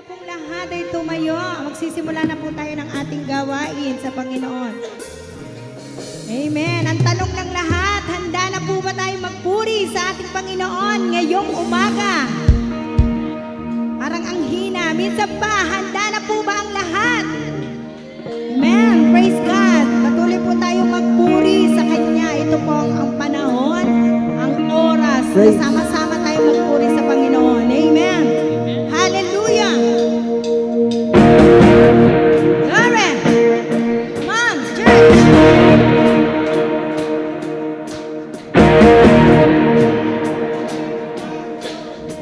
pong lahat ay tumayo. Magsisimula na po tayo ng ating gawain sa Panginoon. Amen. Ang tanong ng lahat, handa na po ba tayo magpuri sa ating Panginoon ngayong umaga? Parang ang hina. Minsan pa, handa na po ba ang lahat? Amen. Praise God. Patuloy po tayo magpuri sa Kanya. Ito po ang panahon, ang oras. Sama-sama tayo magpuri sa Panginoon. Amen. Hallelujah. Glory. Come on, church.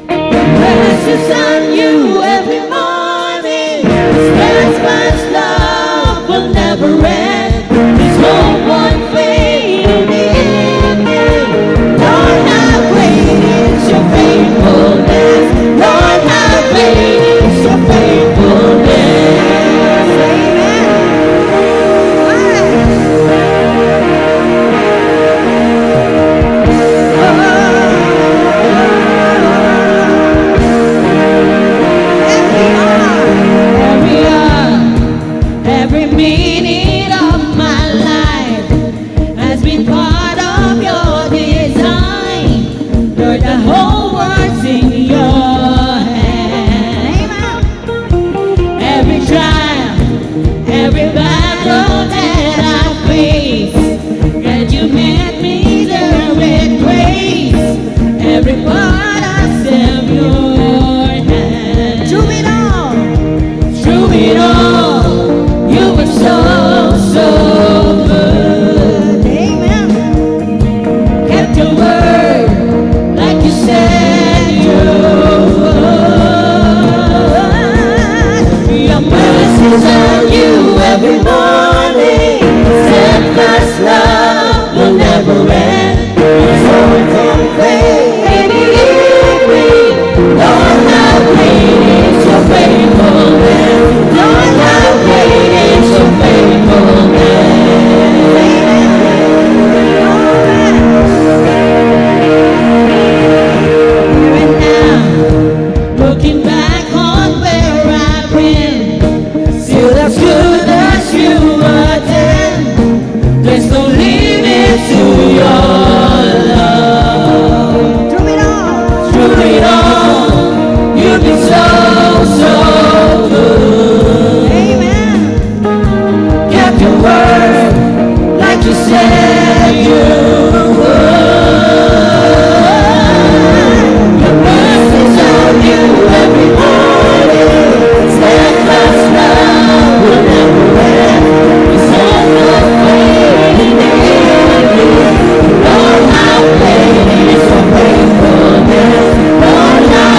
Precious on you every morning. Stands God's love will never end. There's no one fading in me. Lord, how great is your faithfulness. Lord, how great is your faithfulness. Every minute of my life has been part of your design. Lord, the whole world's in your hand. Every trial, every battle that I face, and you met me there with grace. Every part I serve your hand. Through it all. Through it all, you were so good. Amen. Kept your word like you said you would. Your mercies on you every morning. Steadfast love will never end. Your soul complete in me. Lord, how great is your faithfulness. Lord, how great is your faithfulness. And now, looking back on where I've been, still as good as you were then. There's no limit to your love. Through it all. Through it all, you've been so good. Amen. Kept your word like you said you would. Your mercies on you every morning. Steadfast love will never end. Your soul will fade in you. Lord, how great is your faithfulness. Lord, how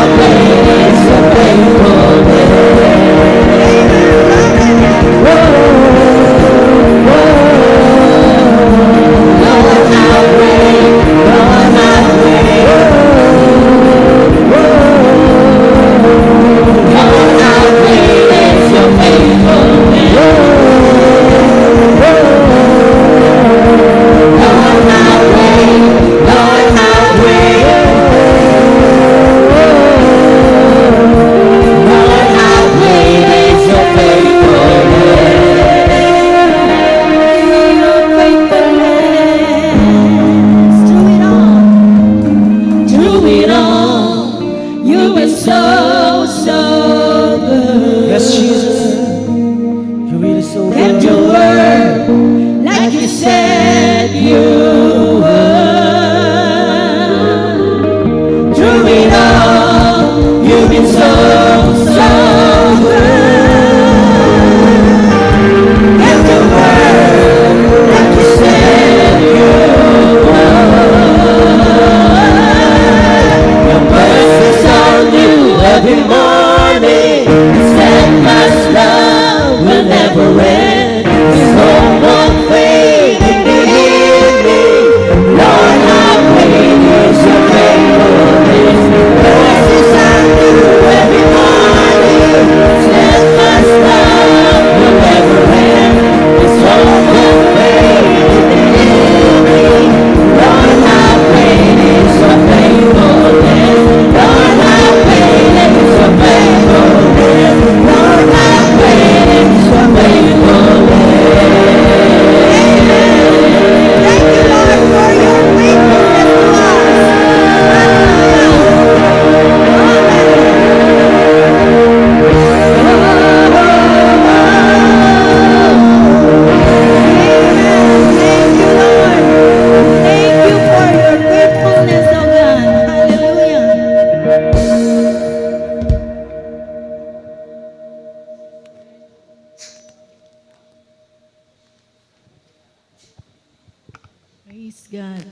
God.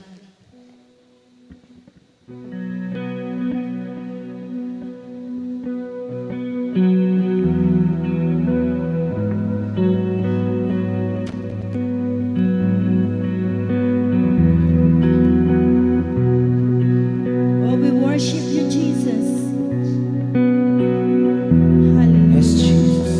Oh, we worship you, Jesus. Hallelujah. Yes, Jesus.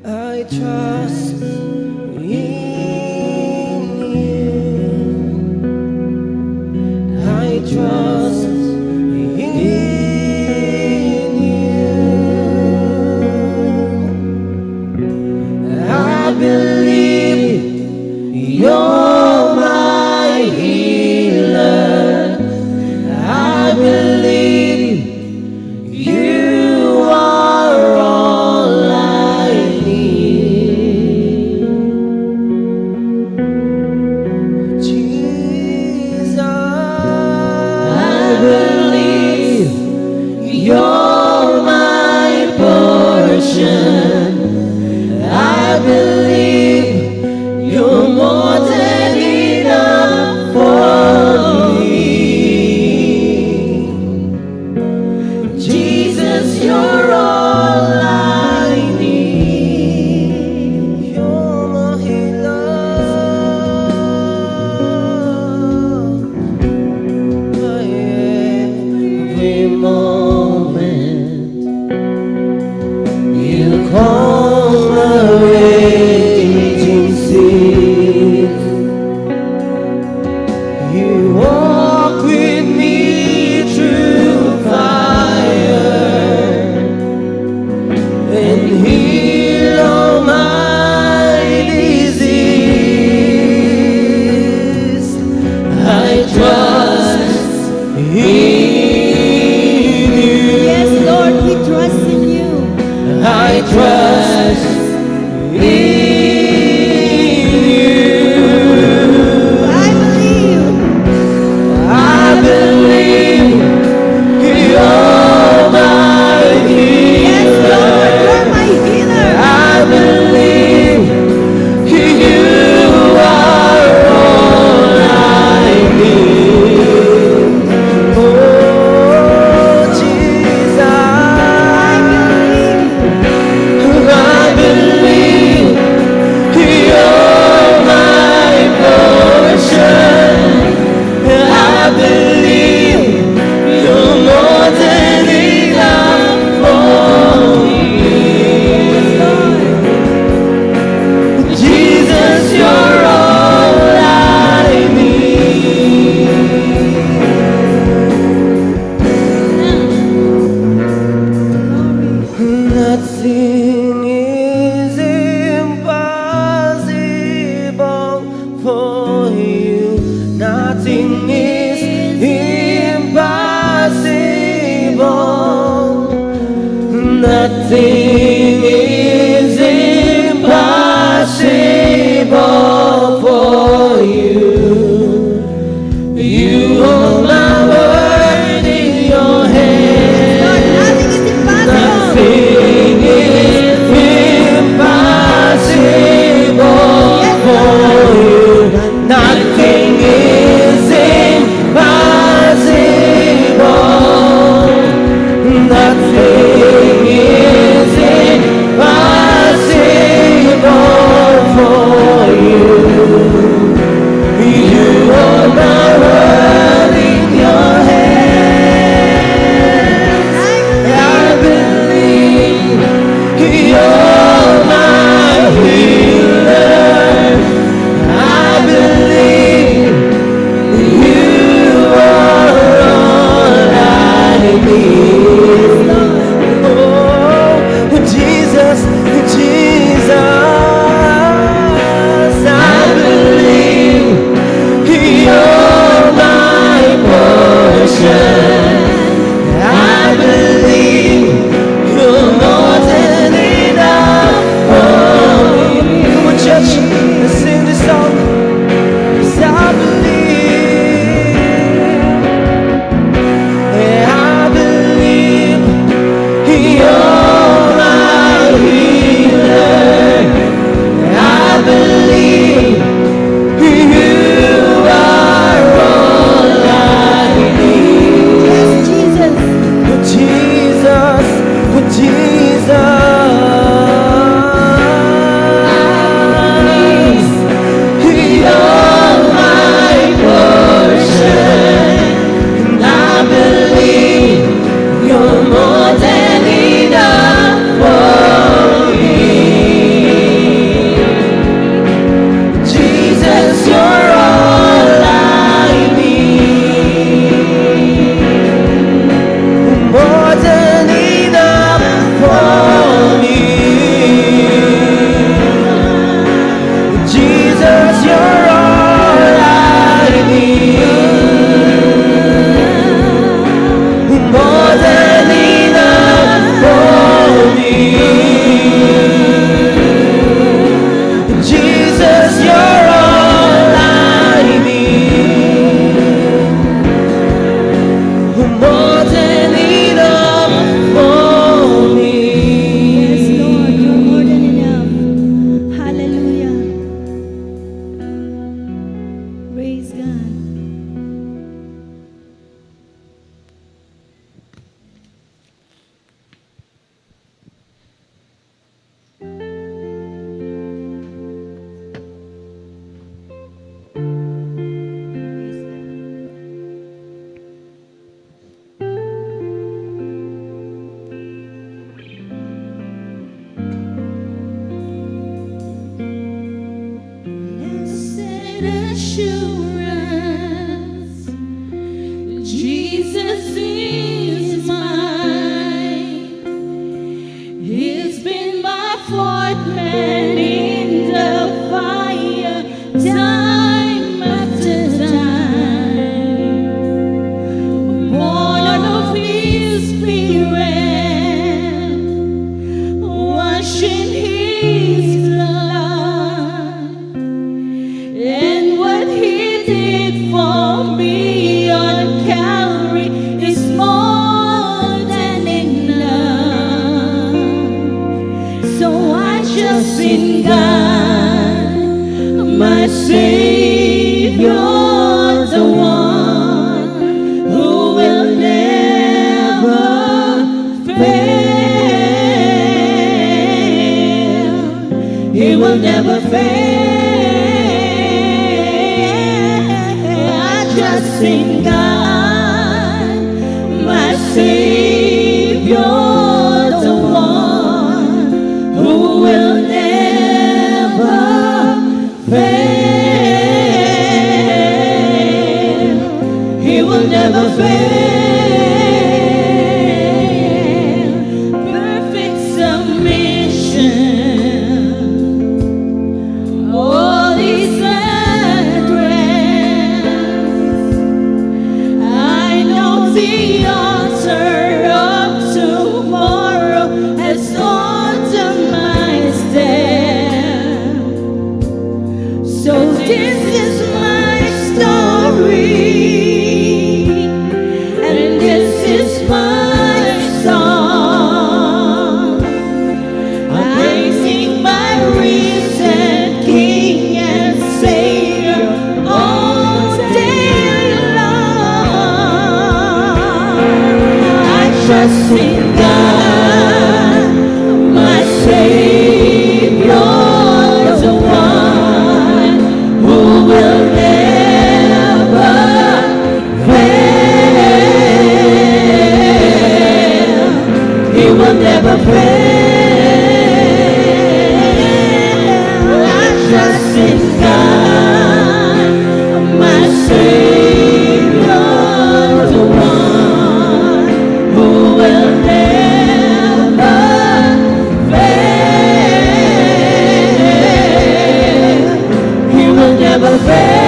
I trust in you. I trust in you. I believe you're my healer. I believe you are all I need. Jesus, I believe you're my portion. I believe you're more than enough for me. Jesus, you're all I need. You're my healer. My every moment you calm my raging seas. You walk with me through fire and heal all my disease. I trust in you. Yes, Lord, we trust in you. I trust in you. I believe. I believe you're my Yes, Lord, healer. you're my healer. I believe you are all I need. Oh, Jesus, I believe you're my portion. I believe you're more than enough for me. Jesus, you're all I need. Nothing is impossible for you. Nothing is impossible. Nothing is impossible for you. You hold my word in your hand. Lord, nothing is impossible. Nothing is impossible for you. Nothing is impossible. Nothing is Jesus is mine. He's been my fourth man in the fire, time after time. Born of His Spirit, washed in His blood, and what He did for me on Calvary is more than enough. So I trust in God, my Savior, the one who will never fail. He will never fail. I trust in God, my Savior, the one who will never fail. He will never fail. Perfect submission, all is at rest. I know the author of tomorrow has ordered my steps. So this is my story, and this is my song. I'm praising my risen King and Savior all day long. I trust in God, my Savior, the one who will never fail. He will never fail. I trust in God, my Savior, the one who will never fail. He will never fail.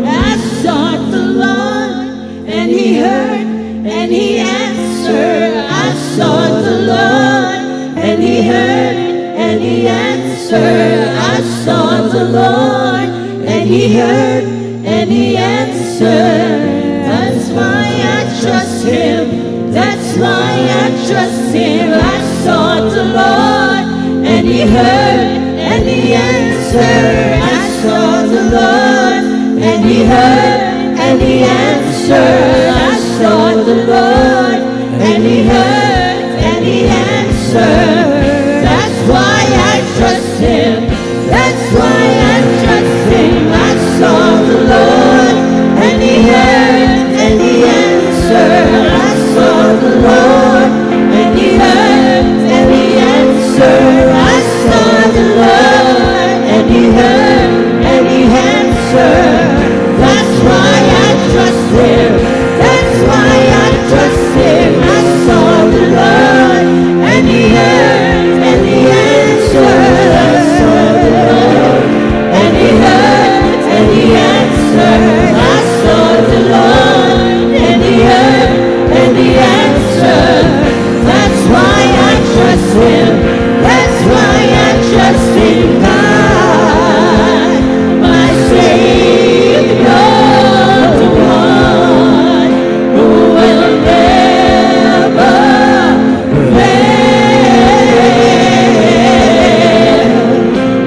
I sought the Lord, and He heard, and He answered. I sought the Lord, and He heard, and He answered. I sought the Lord, and He heard, and He answered. That's why I trust Him. That's why I trust Him. I sought the Lord, and He heard, and He answered. I sought the Lord, and He heard, and He answered. I sought the Lord, and He heard, and He answered. That's why I trust Him. That's why I trust Him. I sought the Lord, and He heard, and He answered. I sought the Lord, and He heard, and He answered. I sought the Lord, and He heard, and He answered. That's why I trust Him. That's why I trust Him. I sought the Lord, and He heard, and He answered. I sought the Lord, and He heard, and He answered. I sought the Lord, and He heard, and He answered. That's why I trust Him. That's why I trust in God, my Savior, the one who will never fail.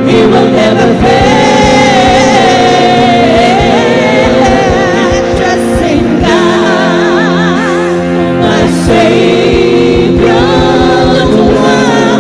He will never fail. I trust in God, my Savior, the one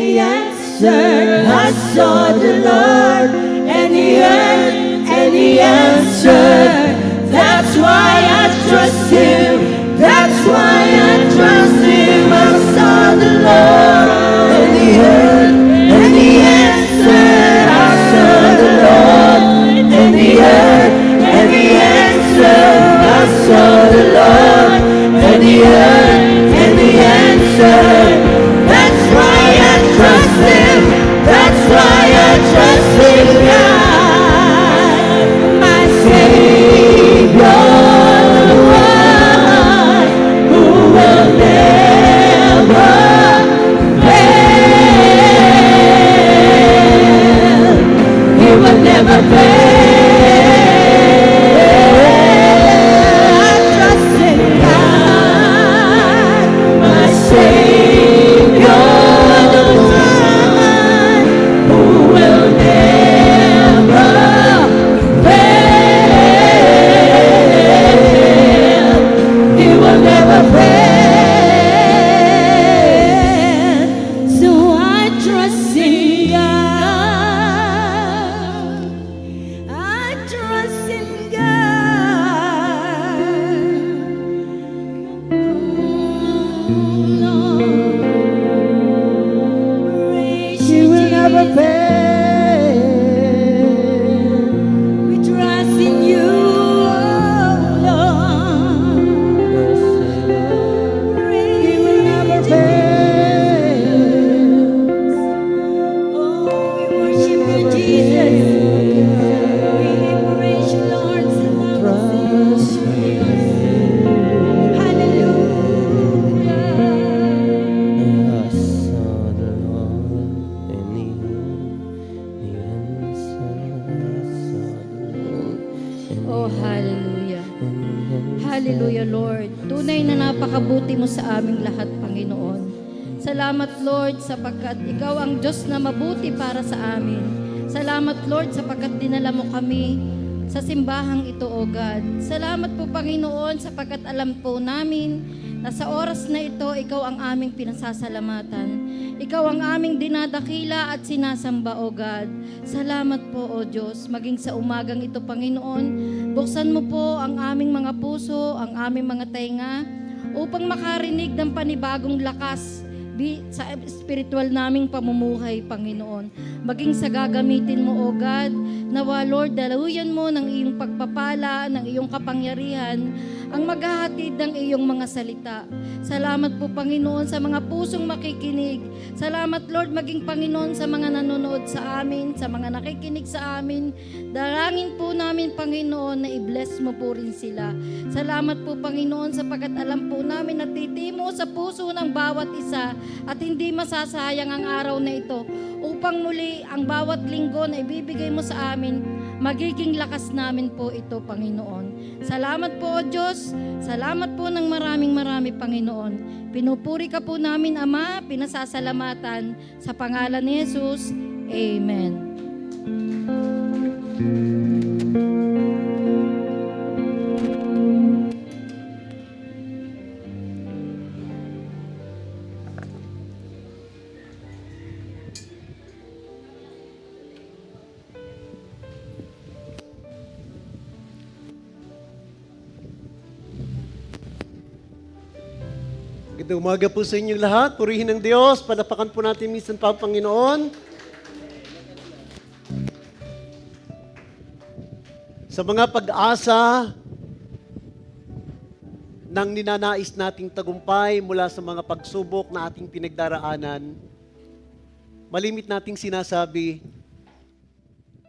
he answered. I saw the Lord, and he heard, and he answered. That's why I trust him. That's why I trust him. I saw the Lord, and he heard, and he answered. I saw the Lord, and he heard, and he answered. I saw the Lord, and he heard, and he answered. That's why I trust him. That's why I trust him. God, my Savior, the one who will never fail. He will never fail. I trust in God, my Savior, the one who will never fail. He will never fail. So I trust in God. I trust in God. He will never fail. We trust in you, Lord. He will never fail. Oh, we worship you, Jesus. We praise you, Lord. Trust Hallelujah. I saw the Lord, and he answered. I saw the Lord, and Oh, hallelujah. he answered. Hallelujah, Lord. Tunay na napakabuti mo sa aming lahat, Panginoon. Salamat, Lord, sapagkat ikaw ang Diyos na mabuti para sa amin. Salamat, Lord, sapagkat dinala mo kami sa simbahang ito, O God. Salamat po, Panginoon, sapagkat alam po namin na sa oras na ito, ikaw ang aming pinasasalamatan. Ikaw ang aming dinadakila at sinasamba, O God. Salamat po, O Diyos, maging sa umagang ito, Panginoon. Buksan mo po ang aming mga puso, ang aming mga tainga, upang makarinig ng panibagong lakas sa spiritual naming pamumuhay, Panginoon. Maging sa gagamitin mo, O God, nawa, Lord, daluyan mo ng iyong pagpapala, ng iyong kapangyarihan, ang maghahatid ng iyong mga salita. Salamat po, Panginoon, sa mga pusong makikinig. Salamat, Lord, maging Panginoon sa mga nanonood sa amin, sa mga nakikinig sa amin. Dalangin po namin, Panginoon, na i-bless mo po rin sila. Salamat po, Panginoon, sapagkat alam po namin na titimo sa puso ng bawat isa at hindi masasayang ang araw na ito upang muli ang bawat linggo na ibibigay mo sa amin, magiging lakas namin po ito, Panginoon. Salamat po, O Diyos. Salamat po ng maraming, Panginoon. Pinupuri ka po namin, Ama, pinasasalamatan sa pangalan ni Jesus. Amen. Magandang umaga po sa inyong lahat. Purihin ng Diyos. Palapakan po natin minsan pa ang Panginoon. Sa mga pag-asa ng ninanais nating tagumpay mula sa mga pagsubok na ating pinagdaraanan, malimit nating sinasabi,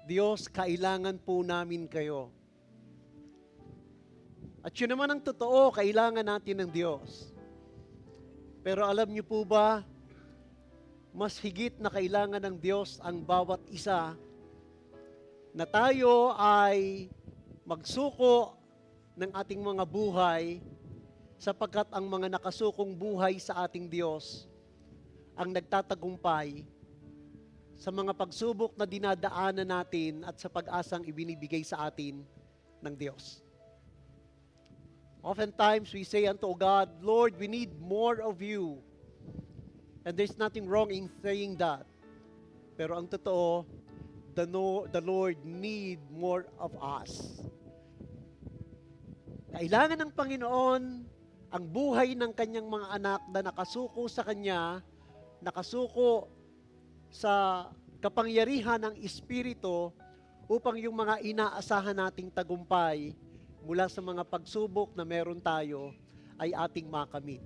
Diyos, kailangan po namin kayo. At yun naman ang totoo, kailangan natin ng Diyos. Pero alam niyo po ba, mas higit na kailangan ng Diyos ang bawat isa na tayo ay magsuko ng ating mga buhay sapagkat ang mga nakasukong buhay sa ating Diyos ang nagtatagumpay sa mga pagsubok na dinadaanan natin at sa pag-asang ibinibigay sa atin ng Diyos. Oftentimes we say unto God, Lord, we need more of you. And there's nothing wrong in saying that. Pero ang totoo, the Lord need more of us. Kailangan ng Panginoon ang buhay ng kanyang mga anak na nakasuko sa Kanya, nakasuko sa kapangyarihan ng Espiritu upang yung mga inaasahan nating tagumpay mula sa mga pagsubok na meron tayo ay ating makamit.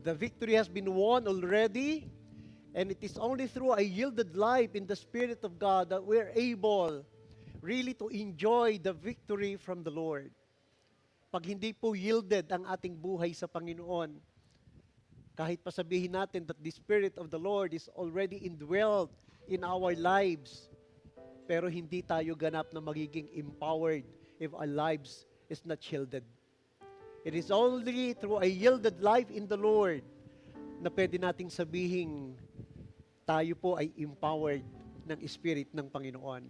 The victory has been won already, and it is only through a yielded life in the Spirit of God that we're able really to enjoy the victory from the Lord. Pag hindi po yielded ang ating buhay sa Panginoon, kahit pa sabihin natin that the Spirit of the Lord is already indwelled in our lives, pero hindi tayo ganap na magiging empowered if our lives is not yielded. It is only through a yielded life in the Lord na pwede nating sabihin tayo po ay empowered ng Spirit ng Panginoon.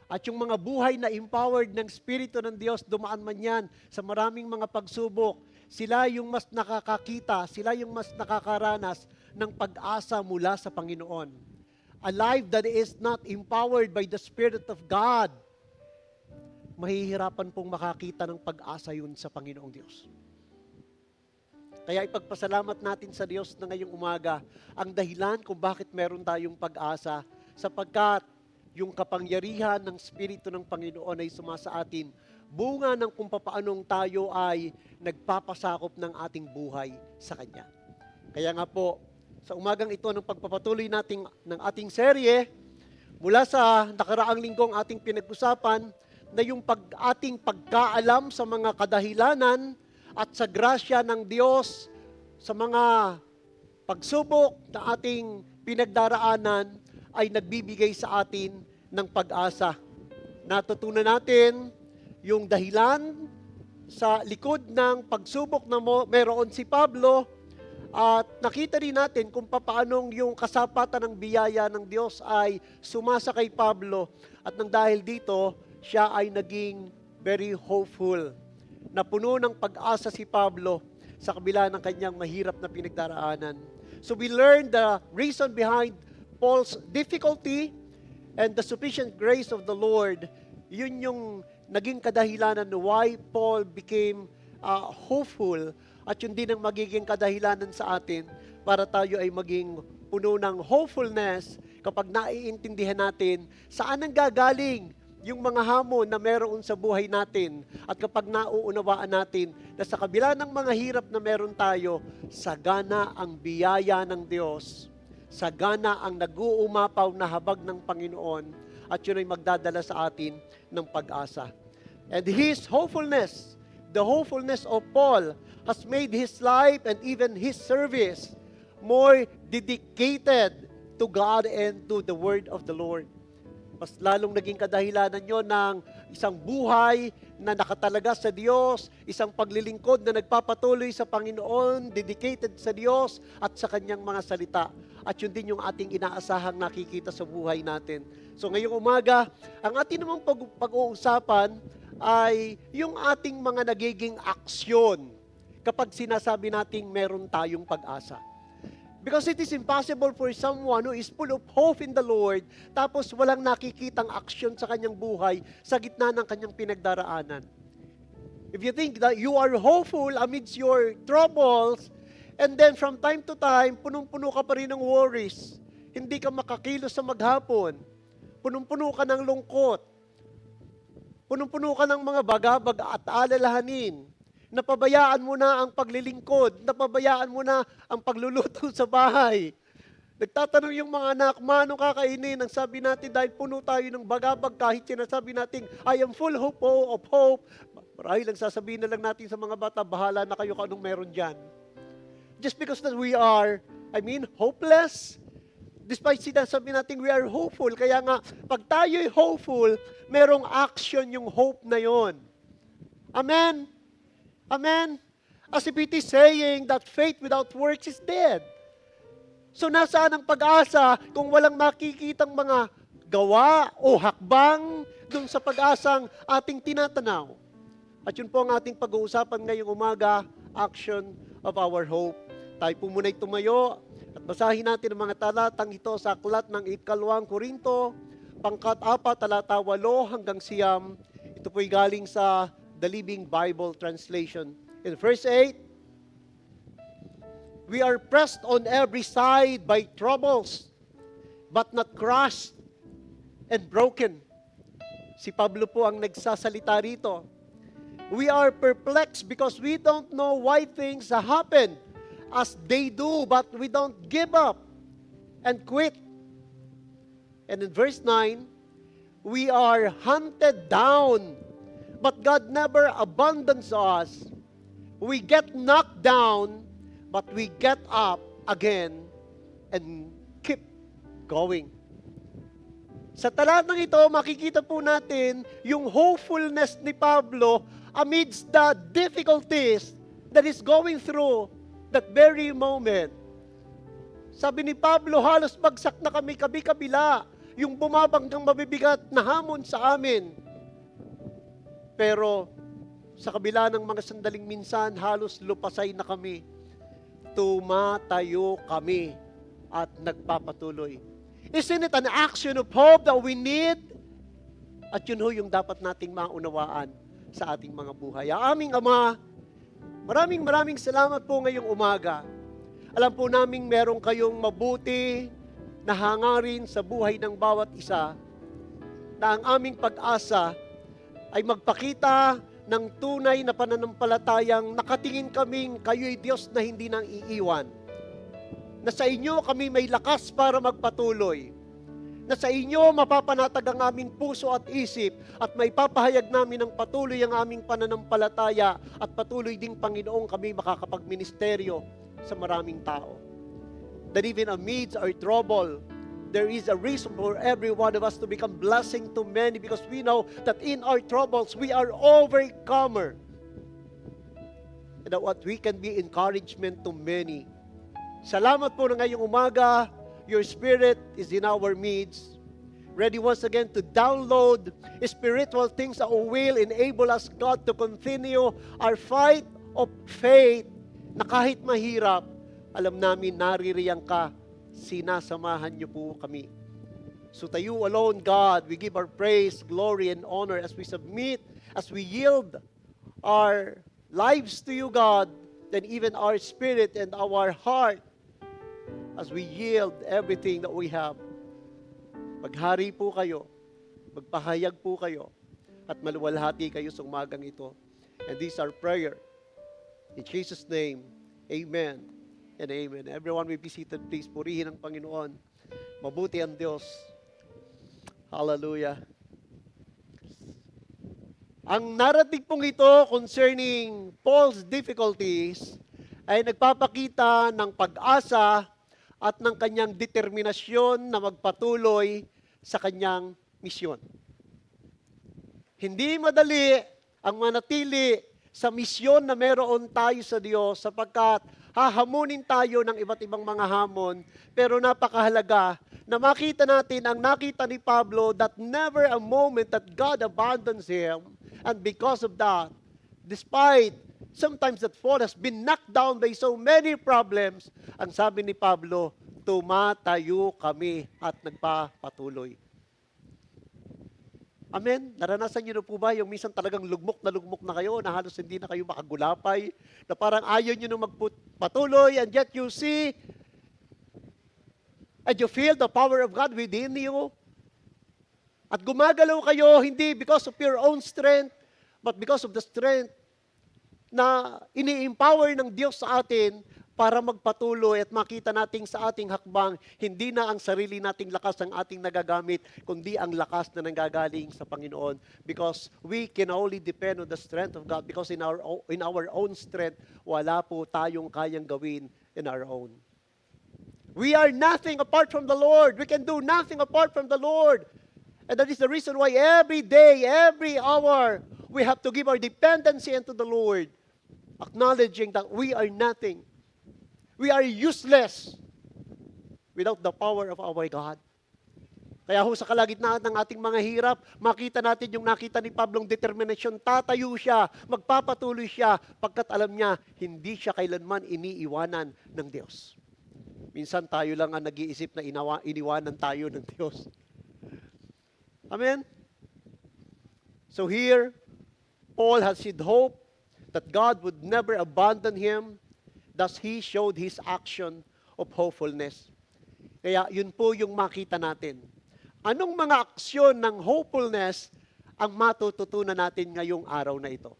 At yung mga buhay na empowered ng Espiritu ng Diyos, dumaan man yan sa maraming mga pagsubok, sila yung mas nakakakita, sila yung mas nakakaranas ng pag-asa mula sa Panginoon. A life that is not empowered by the Spirit of God, mahihirapan pong makakita ng pag-asa yun sa Panginoong Diyos. Kaya ipagpasalamat natin sa Diyos na ngayong umaga ang dahilan kung bakit meron tayong pag-asa, sapagkat yung kapangyarihan ng Espiritu ng Panginoon ay sumasa atin, bunga ng kung papaanong tayo ay nagpapasakop ng ating buhay sa Kanya. Kaya nga po, sa umagang ito ng pagpapatuloy natin ng ating serye, mula sa nakaraang linggong ating pinag-usapan, na yung ating pagkaalam sa mga kadahilanan at sa grasya ng Diyos sa mga pagsubok na ating pinagdaraanan ay nagbibigay sa atin ng pag-asa. Natutunan natin yung dahilan sa likod ng pagsubok na meron si Pablo, at nakita rin natin kung paanong yung kasapatan ng biyaya ng Diyos ay sumasa kay Pablo, at nang dahil dito, siya ay naging very hopeful, na puno ng pag-asa si Pablo sa kabila ng kanyang mahirap na pinagdaraanan. So we learned the reason behind Paul's difficulty and the sufficient grace of the Lord. Yun yung naging kadahilanan why Paul became hopeful, at yun din ang magiging kadahilanan sa atin para tayo ay maging puno ng hopefulness kapag naiintindihan natin saan ang gagaling yung mga hamon na meron sa buhay natin, at kapag nauunawaan natin na sa kabila ng mga hirap na meron tayo, sagana ang biyaya ng Diyos, sagana ang nag-uumapaw na habag ng Panginoon, at yun ay magdadala sa atin ng pag-asa. And his hopefulness, the hopefulness of Paul, has made his life and even his service more dedicated to God and to the word of the Lord. Mas lalong naging kadahilanan yon ng isang buhay na nakatalaga sa Diyos, isang paglilingkod na nagpapatuloy sa Panginoon, dedicated sa Diyos at sa Kanyang mga salita. At yun din yung ating inaasahang nakikita sa buhay natin. So ngayong umaga, ang ating namang pag-uusapan ay yung ating mga nagiging aksyon kapag sinasabi nating meron tayong pag-asa. Because it is impossible for someone who is full of hope in the Lord, tapos walang nakikitang aksyon sa kanyang buhay sa gitna ng kanyang pinagdaraanan. If you think that you are hopeful amidst your troubles, and then from time to time, punong-puno ka pa rin ng worries, hindi ka makakilos sa maghapon, punong-puno ka ng lungkot, punong-puno ka ng mga bagabag at alalahanin, napabayaan mo na ang paglilingkod, napabayaan mo na ang pagluluto sa bahay. Nagtatanong yung mga anak, mano kakainin? Ang sabi natin, dahil puno tayo ng bagabag, kahit sinasabi natin, I am full of hope. Marahil lang sasabihin na lang natin sa mga bata, bahala na kayo kung anong meron dyan. Just because that we are, hopeless, despite sinasabi natin we are hopeful, kaya nga, pag tayo'y hopeful, merong action yung hope na yon. Amen? Amen? As if it is saying that faith without works is dead. So nasaan ang pag-asa kung walang makikitang mga gawa o hakbang dun sa pag-asang ating tinatanaw? At yun po ang ating pag-uusapan ngayong umaga, action of our hope. Tayo po muna'y tumayo at Basahin natin ang mga talatang ito sa aklat ng Ikalawang Korinto, pangkat-4, talata 8 hanggang 9. Ito po'y galing sa The Living Bible Translation. In verse 8, we are pressed on every side by troubles, but not crushed and broken. Si Pablo po ang nagsasalita rito. We are perplexed because we don't know why things happen as they do, but we don't give up and quit. And in verse 9, we are hunted down, but God never abandons us. We get knocked down, but we get up again and keep going. Sa talatang ito, makikita po natin yung hopefulness ni Pablo amidst the difficulties that is going through that very moment. Sabi ni Pablo, halos bagsak na kami kabi-kabila, yung bumabanggang mabibigat na hamon sa amin. Pero sa kabila ng mga sandaling minsan, halos lupasay na kami. Tumatayo kami at nagpapatuloy. Isn't it an action of hope that we need? At yun ho yung dapat nating maunawaan sa ating mga buhay. Aming Ama, maraming salamat po ngayong umaga. Alam po naming meron kayong mabuti na hangarin sa buhay ng bawat isa, na ang aming pag-asa ay magpakita ng tunay na pananampalatayang nakatingin kaming kayo'y Diyos na hindi nang iiwan. Na sa inyo kami may lakas para magpatuloy. Na sa inyo mapapanatag ang aming puso at isip at may papahayag namin ng patuloy ang aming pananampalataya at patuloy ding Panginoong kami makakapagministeryo sa maraming tao. That even amidst our trouble, there is a reason for every one of us to become blessing to many because we know that in our troubles, we are overcomer. And that what we can be encouragement to many. Salamat po na ngayong umaga, your Spirit is in our midst, ready once again to download spiritual things that will enable us, God, to continue our fight of faith na kahit mahirap, alam namin naririyang ka, sinasamahan niyo po kami. So to you alone, God, we give our praise, glory, and honor as we submit, as we yield our lives to you, God, then even our spirit and our heart, as we yield everything that we have. Maghari po kayo, magpahayag po kayo, at maluwalhati kayo sa umagang ito. And this is our prayer. In Jesus' name, amen and amen. Everyone may be seated, please. Purihin ang Panginoon. Mabuti ang Diyos. Hallelujah. Ang narrative pong ito concerning Paul's difficulties ay nagpapakita ng pag-asa at ng kanyang determinasyon na magpatuloy sa kanyang misyon. Hindi madali ang manatili sa misyon na meron tayo sa Diyos sapagkat hahamunin tayo ng iba't ibang mga hamon, pero napakahalaga na makita natin ang nakita ni Pablo that never a moment that God abandons him, and because of that, despite sometimes that Paul has been knocked down by so many problems, ang sabi ni Pablo, tumatayo kami at nagpapatuloy. Amen? Naranasan niyo na po ba yung minsan talagang lugmok na kayo, na halos hindi na kayo makagulapay, na parang ayaw niyo na magpatuloy, and yet you see, and you feel the power of God within you, at gumagalaw kayo, hindi because of your own strength, but because of the strength na ini-empower ng Diyos sa atin para magpatuloy at makita nating sa ating hakbang, hindi na ang sarili nating lakas ang ating nagagamit, kundi ang lakas na nanggagaling sa Panginoon. Because we can only depend on the strength of God, because in our own strength, wala po tayong kayang gawin in our own. We are nothing apart from the Lord. We can do nothing apart from the Lord. And that is the reason why every day, every hour, we have to give our dependency unto the Lord, acknowledging that we are nothing. We are useless without the power of our God. Kaya ho sa kalagitnaan ng ating mga hirap, makita natin yung nakita ni Pablong determination. Tatayo siya, magpapatuloy siya, pagkat alam niya, hindi siya kailanman iniiwanan ng Diyos. Minsan tayo lang ang nag-iisip na iniwanan tayo ng Diyos. Amen? So here, Paul has hid hope that God would never abandon him. Thus, he showed his action of hopefulness. Kaya yun po yung makita natin. Anong mga aksyon ng hopefulness ang matututunan natin ngayong araw na ito?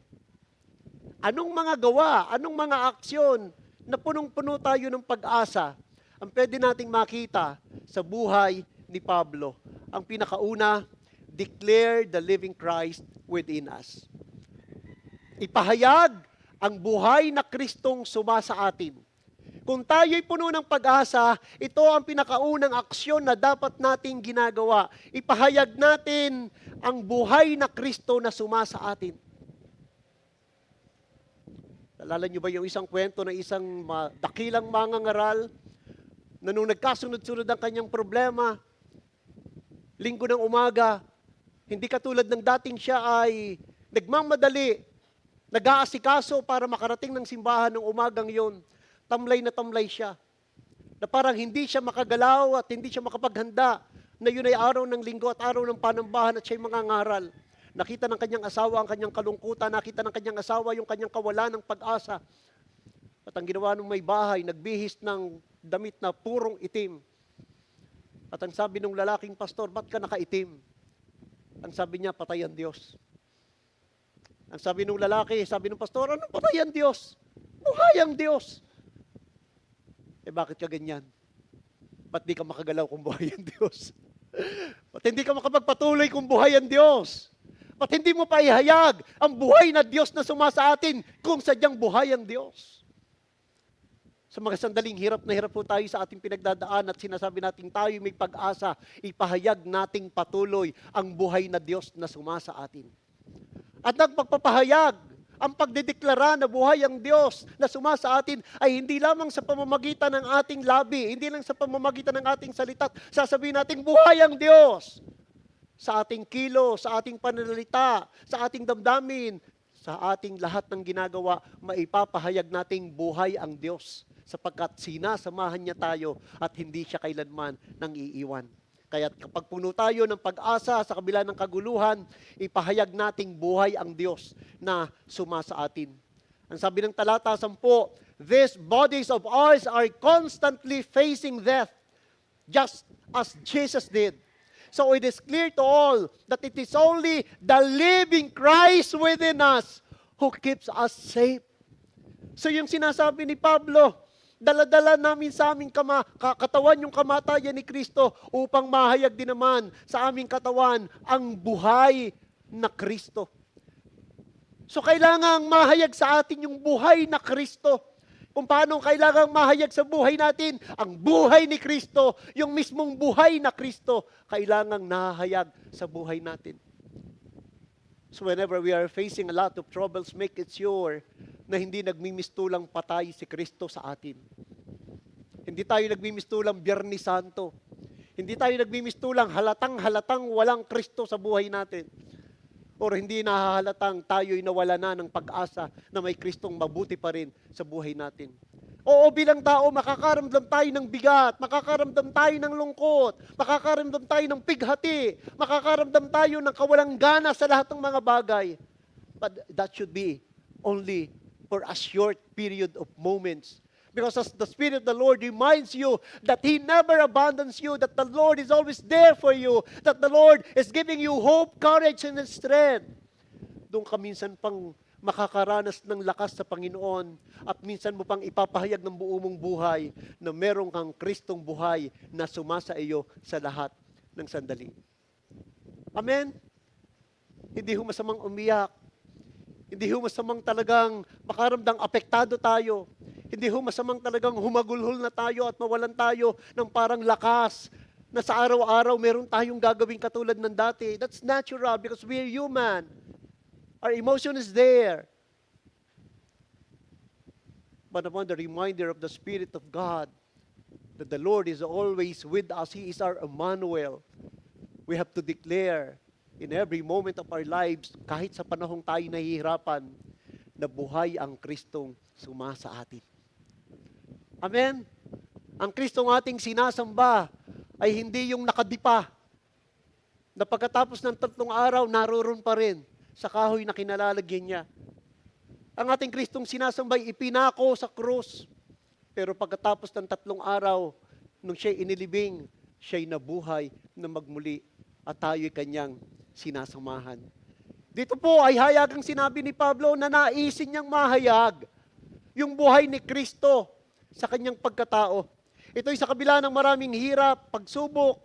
Anong mga gawa, anong mga aksyon na punong-puno tayo ng pag-asa ang pwede nating makita sa buhay ni Pablo? Ang pinakauna, declare the living Christ within us. Ipahayag ang buhay na Kristong sumasa atin. Kung tayo'y puno ng pag-asa, ito ang pinakaunang aksyon na dapat nating ginagawa. Ipahayag natin ang buhay na Kristo na sumasa atin. Naalala niyo ba yung isang kwento ng isang dakilang mangangaral na nung nagkasunod-sunod ang kanyang problema, linggo ng umaga, hindi katulad ng dating siya ay nagmamadali, nag-aasikaso para makarating ng simbahan ng umagang yon. Tamlay na tamlay siya. Na parang hindi siya makagalaw at hindi siya makapaghanda na yun ay araw ng linggo at araw ng panambahan at siya'y mangangaral. Nakita ng kanyang asawa ang kanyang kalungkutan, nakita ng kanyang asawa yung kanyang kawalan ng pag-asa. At ang ginawa ng may bahay, nagbihis ng damit na purong itim. At ang sabi ng lalaking pastor, ba't ka nakaitim? Ang sabi niya, patay ang Diyos. Ang sabi ng lalaki, sabi ng pastor, ano patay ang Diyos? Buhay ang Diyos. Eh bakit ka ganyan? Ba't di ka makagalaw kung buhay ang Diyos? Ba't hindi ka makapagpatuloy kung buhay ang Diyos? Ba't hindi mo pa ihayag ang buhay na Diyos na sumasa atin kung sadyang buhay ang Diyos? Sa mga sandaling hirap na hirap po tayo sa ating pinagdadaan at sinasabi natin tayo may pag-asa, ipahayag nating patuloy ang buhay na Diyos na sumasa atin. At nagpagpapahayag, ang pagdedeklara na buhay ang Diyos na sumasa atin ay hindi lamang sa pamamagitan ng ating labi, hindi lang sa pamamagitan ng ating salita. Sasabihin natin, buhay ang Diyos sa ating kilos, sa ating pananalita, sa ating damdamin, sa ating lahat ng ginagawa, maipapahayag nating buhay ang Diyos sapagkat sinasamahan niya tayo at hindi siya kailanman nang iiwan. Kaya kapag puno tayo ng pag-asa sa kabila ng kaguluhan, ipahayag nating buhay ang Diyos na sumasa atin. Ang sabi ng talata 10, these bodies of ours are constantly facing death, just as Jesus did. So it is clear to all that it is only the living Christ within us who keeps us safe. So yung sinasabi ni Pablo, dala-dala namin sa aming katawan yung kamatayan ni Kristo upang mahayag din naman sa aming katawan ang buhay na Kristo. So kailangang mahayag sa atin yung buhay na Kristo. Kung paano kailangang mahayag sa buhay natin ang buhay ni Kristo, yung mismong buhay na Kristo, kailangang nahayag sa buhay natin. So whenever we are facing a lot of troubles, make it sure na hindi nagmimistulang patay si Kristo sa atin. Hindi tayo nagmimistulang Biyernes Santo. Hindi tayo nagmimistulang halatang walang Kristo sa buhay natin. Or hindi nahahalatang tayo'y nawala na ng pag-asa na may Kristong mabuti pa rin sa buhay natin. Oo, bilang tao, makakaramdam tayo ng bigat, makakaramdam tayo ng lungkot, makakaramdam tayo ng pighati, makakaramdam tayo ng kawalang gana sa lahat ng mga bagay. But that should be only for a short period of moments. Because as the Spirit of the Lord reminds you that He never abandons you, that the Lord is always there for you, that the Lord is giving you hope, courage, and strength. Doon ka minsan pang makakaranas ng lakas sa Panginoon at minsan mo pang ipapahayag ng buo mong buhay na meron kang Kristong buhay na sumasa iyo sa lahat ng sandali. Amen? Hindi ho masamang umiyak. Hindi ho masamang talagang makaramdang apektado tayo. Hindi ho masamang talagang humagulhol na tayo at mawalan tayo ng parang lakas na sa araw-araw meron tayong gagawin katulad ng dati. That's natural because we are human. Our emotion is there. But upon the reminder of the Spirit of God that the Lord is always with us, He is our Emmanuel, we have to declare in every moment of our lives, kahit sa panahong tayo nahihirapan, na buhay ang Kristong sumasa atin. Amen? Ang Kristong ating sinasamba ay hindi yung nakadipa, na pagkatapos ng 3 araw, naroon pa rin sa kahoy na kinalalagyan niya. Ang ating Kristong sinasambay, ipinako sa krus. Pero pagkatapos ng 3 araw, nung siya'y inilibing, siya'y nabuhay na magmuli at tayo'y kanyang sinasamahan. Dito po ay hayagang sinabi ni Pablo na naisin niyang mahayag yung buhay ni Kristo sa kanyang pagkatao. Ito'y sa kabila ng maraming hirap, pagsubok,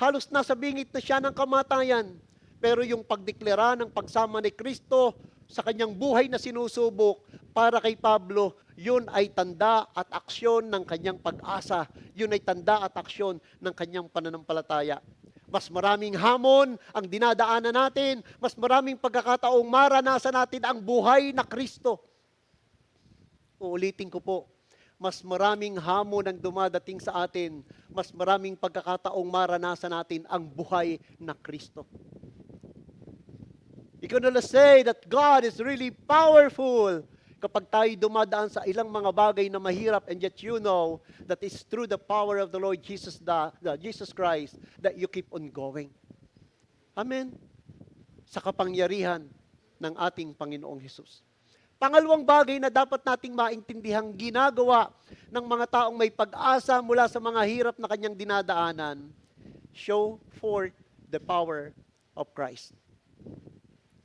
halos nasa bingit na siya ng kamatayan. Pero yung pagdeklara ng pagsama ni Kristo sa kanyang buhay na sinusubok, para kay Pablo, yun ay tanda at aksyon ng kanyang pag-asa. Yun ay tanda at aksyon ng kanyang pananampalataya. Mas maraming hamon ang dinadaanan natin, mas maraming pagkakataong maranasan natin ang buhay na Kristo. Uulitin ko po, mas maraming hamon ang dumadating sa atin, mas maraming pagkakataong maranasan natin ang buhay na Kristo. You can only say that God is really powerful kapag tayo dumadaan sa ilang mga bagay na mahirap, and yet you know that it's through the power of the Lord Jesus Christ that you keep on going. Amen. Sa kapangyarihan ng ating Panginoong Hesus. Pangalawang bagay na dapat nating maintindihan ginagawa ng mga taong may pag-asa mula sa mga hirap na kanyang dinadaanan, show forth the power of Christ.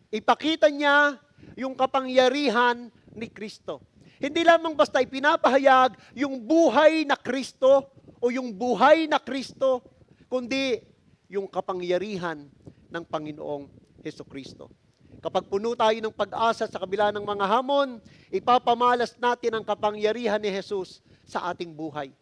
Ipakita niya yung kapangyarihan ni Kristo. Hindi lamang basta ipinapahayag yung buhay na Kristo o yung buhay na Kristo, kundi yung kapangyarihan ng Panginoong Hesukristo. Kapag puno tayo ng pag-asa sa kabila ng mga hamon, ipapamalas natin ang kapangyarihan ni Jesus sa ating buhay.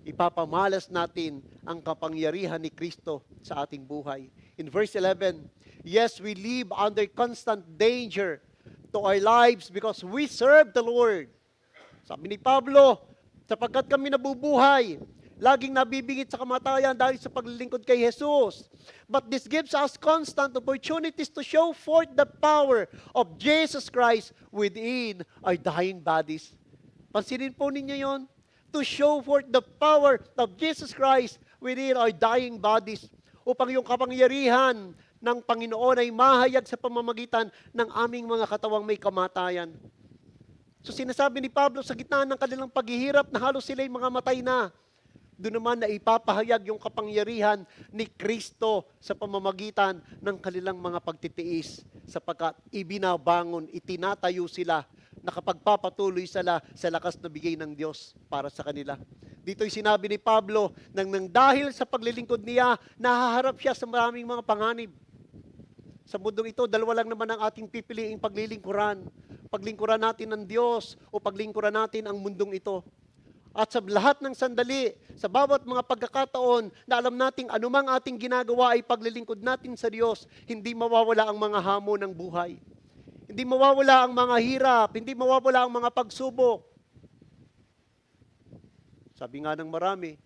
Ipapamalas natin ang kapangyarihan ni Kristo sa ating buhay. In verse 11, yes, we live under constant danger to our lives because we serve the Lord. Sabi ni Pablo, sapagkat kami nabubuhay, laging nabibingit sa kamatayan dahil sa paglilingkod kay Jesus. But this gives us constant opportunities to show forth the power of Jesus Christ within our dying bodies. Pansinin po ninyo yon, to show forth the power of Jesus Christ within our dying bodies, upang yung kapangyarihan ng Panginoon ay mahayag sa pamamagitan ng aming mga katawang may kamatayan. So sinasabi ni Pablo, sa gitna ng kanilang paghihirap na halos sila'y mga matay na, doon naman na ipapahayag yung kapangyarihan ni Kristo sa pamamagitan ng kanilang mga pagtitiis, sapagkat ibinabangon, itinatayo sila, nakapagpapatuloy sila sa lakas na bigay ng Diyos para sa kanila. Dito'y sinabi ni Pablo, nang dahil sa paglilingkod niya, nahaharap siya sa maraming mga panganib. Sa mundong ito, dalawa lang naman ang ating pipiliing paglilingkuran. Paglingkuran natin ng Diyos o paglingkuran natin ang mundong ito. At sa lahat ng sandali, sa bawat mga pagkakataon na alam nating anumang ating ginagawa ay paglilingkod natin sa Diyos, hindi mawawala ang mga hamon ng buhay. Hindi mawawala ang mga hirap, hindi mawawala ang mga pagsubok. Sabi nga ng marami,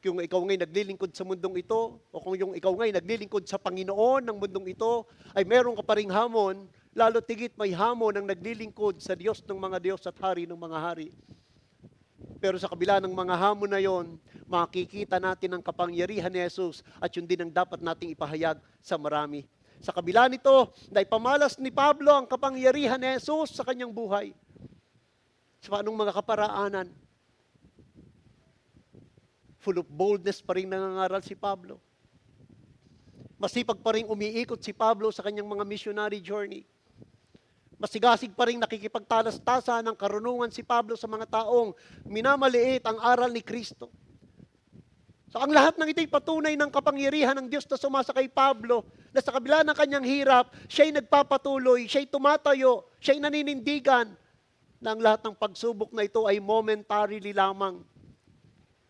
kung ikaw ngay naglilingkod sa mundong ito, o kung yung ikaw ngay naglilingkod sa Panginoon ng mundong ito, ay meron ka pa ring hamon, lalo tigit may hamon ang naglilingkod sa Diyos ng mga Diyos at Hari ng mga Hari. Pero sa kabila ng mga hamon na yon, makikita natin ang kapangyarihan ni Jesus at yun din ang dapat nating ipahayag sa marami. Sa kabila nito, naipamalas ni Pablo ang kapangyarihan ni Jesus sa kanyang buhay. Sa anong mga kaparaanan? Full of boldness pa rin nangangaral si Pablo. Masipag pa rin umiikot si Pablo sa kanyang mga missionary journey. Masigasig pa rin nakikipagtalas-tasa ng karunungan si Pablo sa mga taong minamaliit ang aral ni Kristo. So ang lahat ng ito'y patunay ng kapangyarihan ng Diyos na sumasa kay Pablo, na sa kabila ng kanyang hirap, siya'y nagpapatuloy, siya'y tumatayo, siya'y naninindigan, na ang lahat ng pagsubok na ito ay momentarily lamang.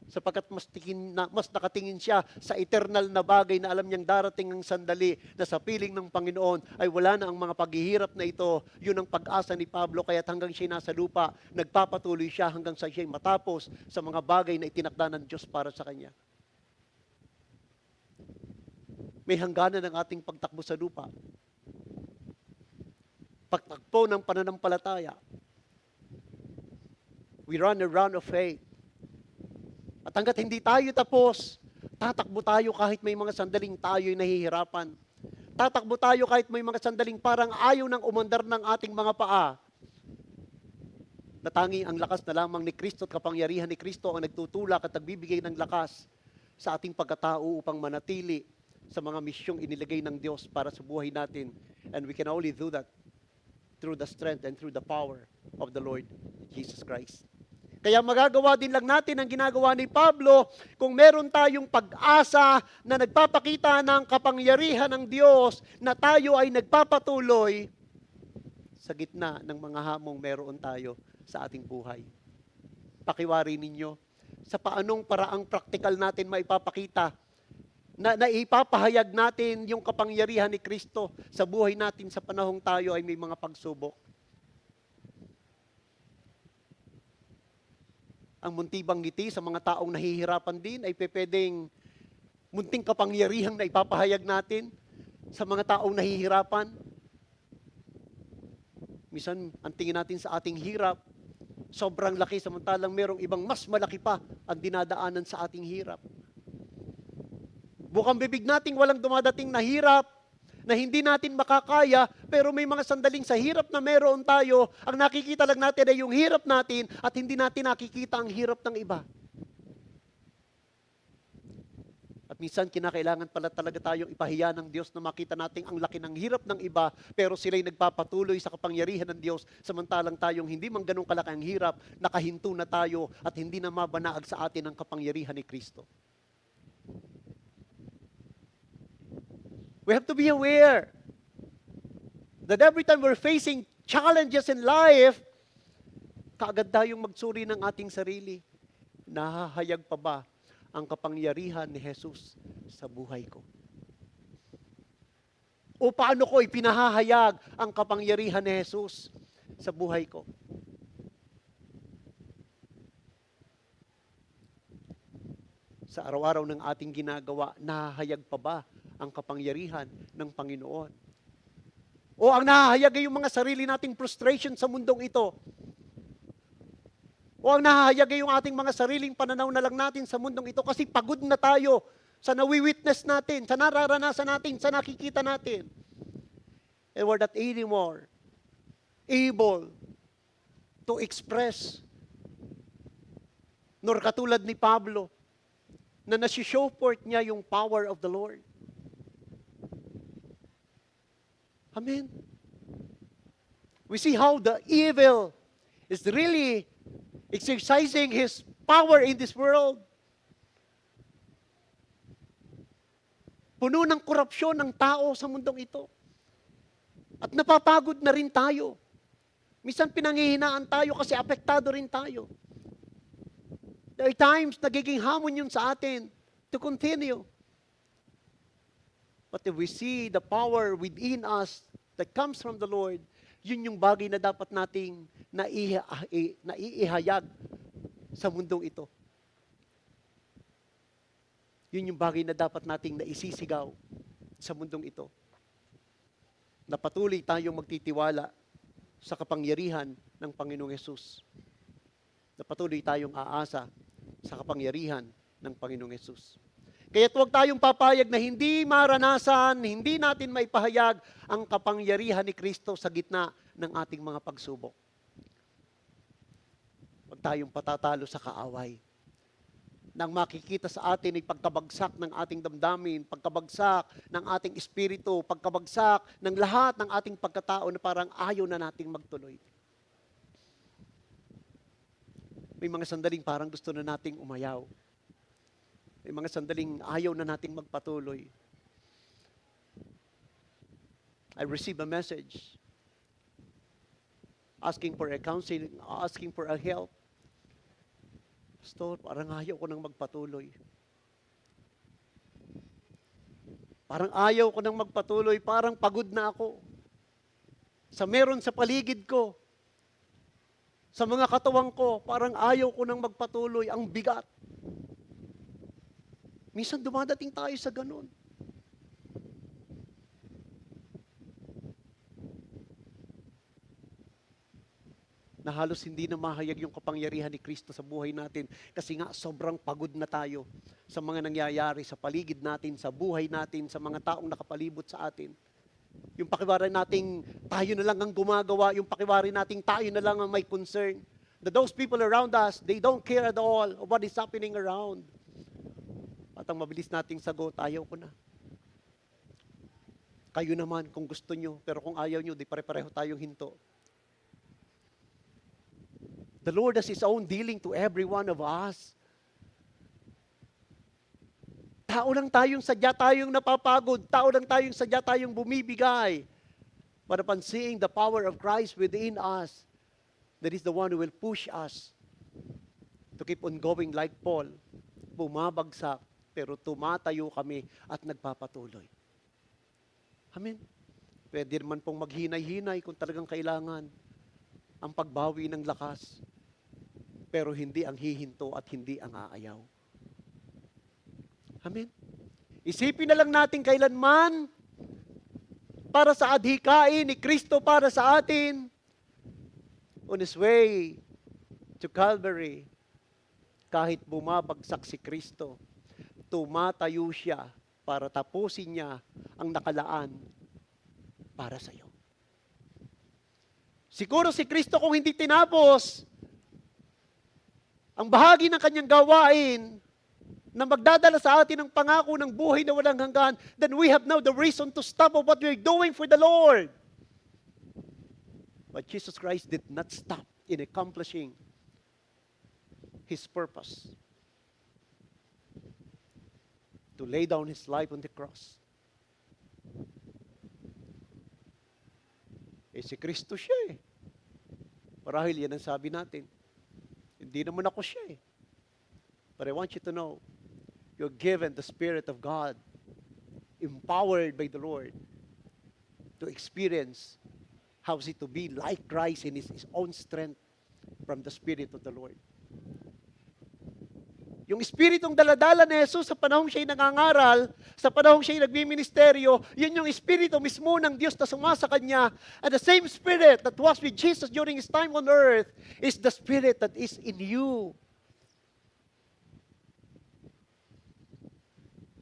Sapagkat mas nakatingin siya sa eternal na bagay na alam niyang darating ang sandali na sa piling ng Panginoon ay wala na ang mga paghihirap na ito. Yun ang pag-asa ni Pablo, kaya't hanggang siya nasa lupa, nagpapatuloy siya hanggang sa siya'y matapos sa mga bagay na itinakda ng Diyos para sa kanya. May hangganan ang ating pagtakbo sa lupa. Pagtakbo ng pananampalataya. We run a run of faith. At hanggat hindi tayo tapos, tatakbo tayo kahit may mga sandaling tayo'y nahihirapan. Tatakbo tayo kahit may mga sandaling parang ayaw nang umandar ng ating mga paa. Na tanging ang lakas na lamang ni Kristo at kapangyarihan ni Kristo ang nagtutulak at nagbibigay ng lakas sa ating pagkatao upang manatili sa mga misyong inilagay ng Diyos para sa buhay natin. And we can only do that through the strength and through the power of the Lord Jesus Christ. Kaya magagawa din lang natin ang ginagawa ni Pablo kung meron tayong pag-asa na nagpapakita ng kapangyarihan ng Diyos na tayo ay nagpapatuloy sa gitna ng mga hamong meron tayo sa ating buhay. Pakiwari ninyo, sa paanong paraang praktikal natin maipapakita na ipapahayag natin yung kapangyarihan ni Kristo sa buhay natin sa panahong tayo ay may mga pagsubok. Ang muntibang ngiti sa mga taong nahihirapan din ay pwedeng munting kapangyarihang na ipapahayag natin sa mga taong nahihirapan. Minsan, ang tingin natin sa ating hirap, sobrang laki, samantalang merong ibang mas malaki pa ang dinadaanan sa ating hirap. Bukang bibig nating walang dumadating na hirap, na hindi natin makakaya, pero may mga sandaling sa hirap na meron tayo, ang nakikita lang natin ay yung hirap natin at hindi natin nakikita ang hirap ng iba. At minsan kinakailangan pala talaga tayong ipahiya ng Diyos na makita natin ang laki ng hirap ng iba, pero sila'y nagpapatuloy sa kapangyarihan ng Diyos, samantalang tayong hindi man ganun kalaki ang hirap, nakahinto na tayo at hindi na mabanaag sa atin ang kapangyarihan ni Kristo. We have to be aware that every time we're facing challenges in life, kaagad tayong magsuri ng ating sarili. Nahahayag pa ba ang kapangyarihan ni Jesus sa buhay ko? O paano ko ipinahahayag ang kapangyarihan ni Jesus sa buhay ko? Sa araw-araw ng ating ginagawa, nahahayag pa ba ang kapangyarihan ng Panginoon? O ang nahahayag ay yung mga sarili nating frustration sa mundong ito? O ang nahahayag ay yung ating mga sariling pananaw na lang natin sa mundong ito kasi pagod na tayo sa nawi-witness natin, sa nararanasan natin, sa nakikita natin. And we're not anymore able to express, nor katulad ni Pablo, na nasi-show forth niya yung power of the Lord. Amen. We see how the evil is really exercising his power in this world. Puno ng korupsyon ng tao sa mundong ito. At napapagod na rin tayo. Minsan pinanghihinaan tayo kasi apektado rin tayo. There are times nagiging hamon yun sa atin to continue. But if we see the power within us that comes from the Lord, yun yung bagay na dapat nating naiihayag sa mundong ito. Yun yung bagay na dapat nating naisisigaw sa mundong ito. Na patuloy tayong magtitiwala sa kapangyarihan ng Panginoong Hesus. Na patuloy tayong aasa sa kapangyarihan ng Panginoong Hesus. Kaya huwag tayong papayag na hindi maranasan, hindi natin maipahayag ang kapangyarihan ni Kristo sa gitna ng ating mga pagsubok. Huwag tayong patatalo sa kaaway. Nang makikita sa atin ay pagkabagsak ng ating damdamin, pagkabagsak ng ating espiritu, pagkabagsak ng lahat ng ating pagkatao na parang ayaw na nating magtuloy. May mga sandaling parang gusto na nating umayaw. May mga sandaling ayaw na nating magpatuloy. I received a message asking for a counseling, asking for a help. Pastor, parang ayaw ko nang magpatuloy. Parang ayaw ko nang magpatuloy, parang pagod na ako. Sa meron sa paligid ko, sa mga katuwang ko, parang ayaw ko nang magpatuloy, ang bigat. Minsan dumadating tayo sa ganun. na halos hindi na mahayag yung kapangyarihan ni Kristo sa buhay natin kasi nga sobrang pagod na tayo sa mga nangyayari sa paligid natin, sa buhay natin, sa mga taong nakapalibot sa atin. Yung pakiwari nating tayo na lang ang gumagawa, yung pakiwari nating tayo na lang ang may concern. That those people around us, they don't care at all of what is happening around. At ang mabilis nating sagot, ayaw ko na. Kayo naman kung gusto nyo, pero kung ayaw nyo, di pare-pareho tayong hinto. The Lord has His own dealing to every one of us. Tao lang tayong sadya tayong napapagod. Tao lang tayong sadya tayong bumibigay. But upon seeing the power of Christ within us, that is the one who will push us to keep on going like Paul. Bumabagsak, pero tumatayo kami at nagpapatuloy. Amen. Pwede naman pong maghinay-hinay kung talagang kailangan ang pagbawi ng lakas. Pero hindi ang hihinto at hindi ang aayaw. Amen. Isipin na lang natin kailanman para sa adhikain ni Kristo para sa atin on His way to Calvary. Kahit bumabagsak si Kristo, tumatayo siya para tapusin niya ang nakalaan para sa iyo. Siguro si Kristo kung hindi tinapos ang bahagi ng kanyang gawain na magdadala sa atin ng pangako ng buhay na walang hanggan, then we have now the reason to stop of what we're doing for the Lord. But Jesus Christ did not stop in accomplishing His purpose to lay down His life on the cross. Si Kristo siya eh. Marahil yan ang sabi natin. Hindi naman ako siya eh. But I want you to know, you're given the Spirit of God, empowered by the Lord, to experience how is it to be like Christ in His own strength from the Spirit of the Lord. Yung Espiritong daladala ni Jesus sa panahong siya'y nangangaral, sa panahong siya'y nagbiministeryo, yun yung Espiritu mismo ng Diyos na sumasa Kanya. And the same Spirit that was with Jesus during His time on earth is the Spirit that is in you.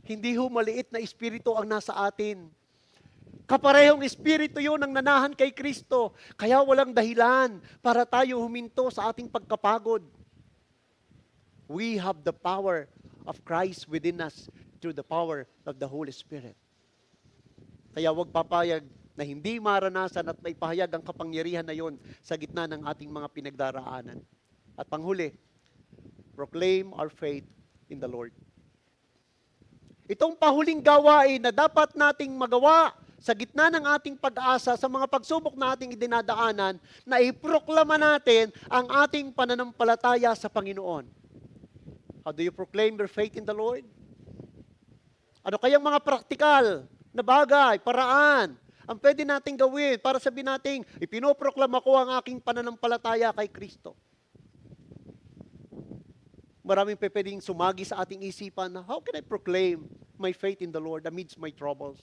Hindi ho maliit na Espiritu ang nasa atin. Kaparehong Espiritu yun ang nanahan kay Kristo. Kaya walang dahilan para tayo huminto sa ating pagkapagod. We have the power of Christ within us through the power of the Holy Spirit. Kaya huwag papayag na hindi maranasan at may pahayag ang kapangyarihan na yon sa gitna ng ating mga pinagdaraanan. At panghuli, proclaim our faith in the Lord. Itong pahuling gawain na dapat nating magawa sa gitna ng ating pag-asa sa mga pagsubok na ating idinadaanan, na iproklama natin ang ating pananampalataya sa Panginoon. How do you proclaim your faith in the Lord? Ano kayang mga praktikal na bagay, paraan, ang pwede nating gawin para sabihin natin, ipinoproklama ko ang aking pananampalataya kay Kristo? Maraming pwedeng sumagi sa ating isipan na, how can I proclaim my faith in the Lord amidst my troubles?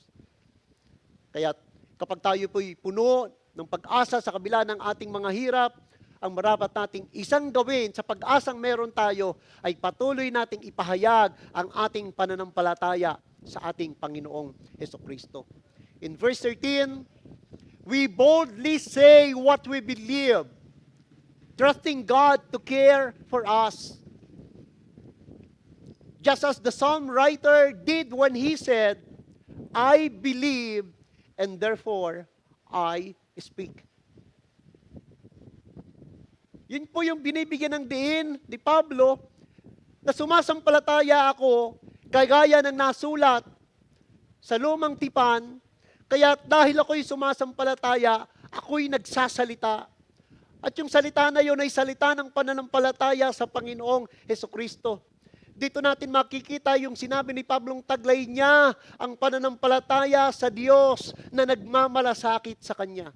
Kaya kapag tayo po'y puno ng pag-asa sa kabila ng ating mga hirap, ang marapat nating isang gawin sa pag-asang meron tayo ay patuloy nating ipahayag ang ating pananampalataya sa ating Panginoong Hesukristo. In verse 13, we boldly say what we believe, trusting God to care for us. Just as the psalm writer did when he said, I believe and therefore I speak. Yun po yung binibigyan ng diin ni Pablo na sumasampalataya ako kagaya ng nasulat sa lumang tipan, kaya dahil ako'y sumasampalataya, ako'y nagsasalita. At yung salita na yun ay salita ng pananampalataya sa Panginoong Hesukristo. Dito natin makikita yung sinabi ni Pablong taglay niya ang pananampalataya sa Diyos na nagmamalasakit sa Kanya.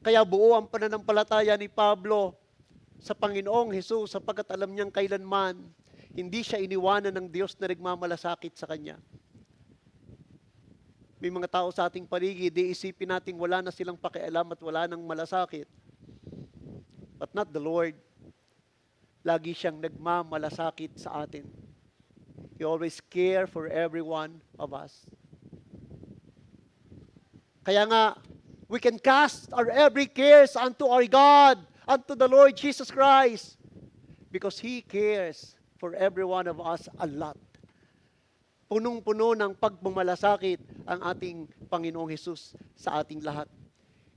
Kaya buo ang pananampalataya ni Pablo sa Panginoong Hesus sapagkat alam niyang kailanman hindi siya iniwanan ng Diyos na nagmamalasakit sa Kanya. May mga tao sa ating paligid, di isipin natin wala na silang pakialam at wala nang malasakit. but not the Lord. Lagi siyang nagmamalasakit sa atin. He always care for every one of us. Kaya nga, we can cast our every cares unto our God, unto the Lord Jesus Christ, because He cares for every one of us a lot. Punong-puno ng pagmamalasakit ang ating Panginoong Hesus sa ating lahat.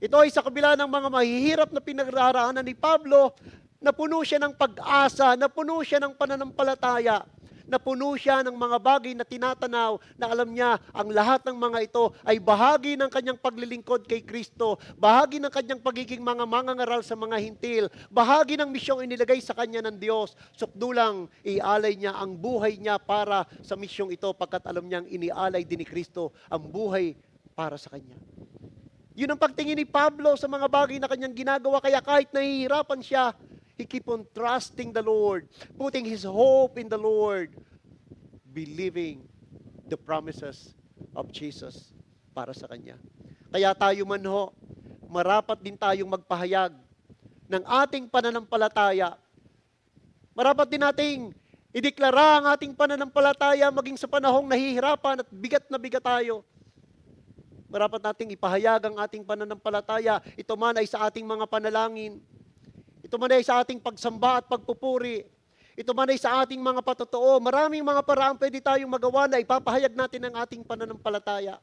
Ito ay sa kabila ng mga mahihirap na pinagdaraanan ni Pablo, na puno siya ng pag-asa, na puno siya ng pananampalataya, na puno siya ng mga bagay na tinatanaw, na alam niya ang lahat ng mga ito ay bahagi ng kanyang paglilingkod kay Kristo, bahagi ng kanyang pagiging mga mangangaral sa mga hintil, bahagi ng misyong inilagay sa kanya ng Diyos. Sukdulang ialay niya ang buhay niya para sa misyong ito, pagkat alam niyang inialay din ni Kristo ang buhay para sa kanya. Yun ang pagtingin ni Pablo sa mga bagay na kanyang ginagawa, kaya kahit nahihirapan siya, he keep on trusting the Lord, putting his hope in the Lord, believing the promises of Jesus para sa kanya. Kaya tayo man ho, marapat din tayong magpahayag ng ating pananampalataya. Marapat din nating ideklara ang ating pananampalataya maging sa panahong nahihirapan at bigat na bigat tayo. Marapat nating ipahayag ang ating pananampalataya. Ito man ay sa ating mga panalangin. Ito man ay sa ating pagsamba at pagpupuri. Ito man ay sa ating mga patotoo. Maraming mga paraan pwede tayong magawa na ipapahayag natin ang ating pananampalataya.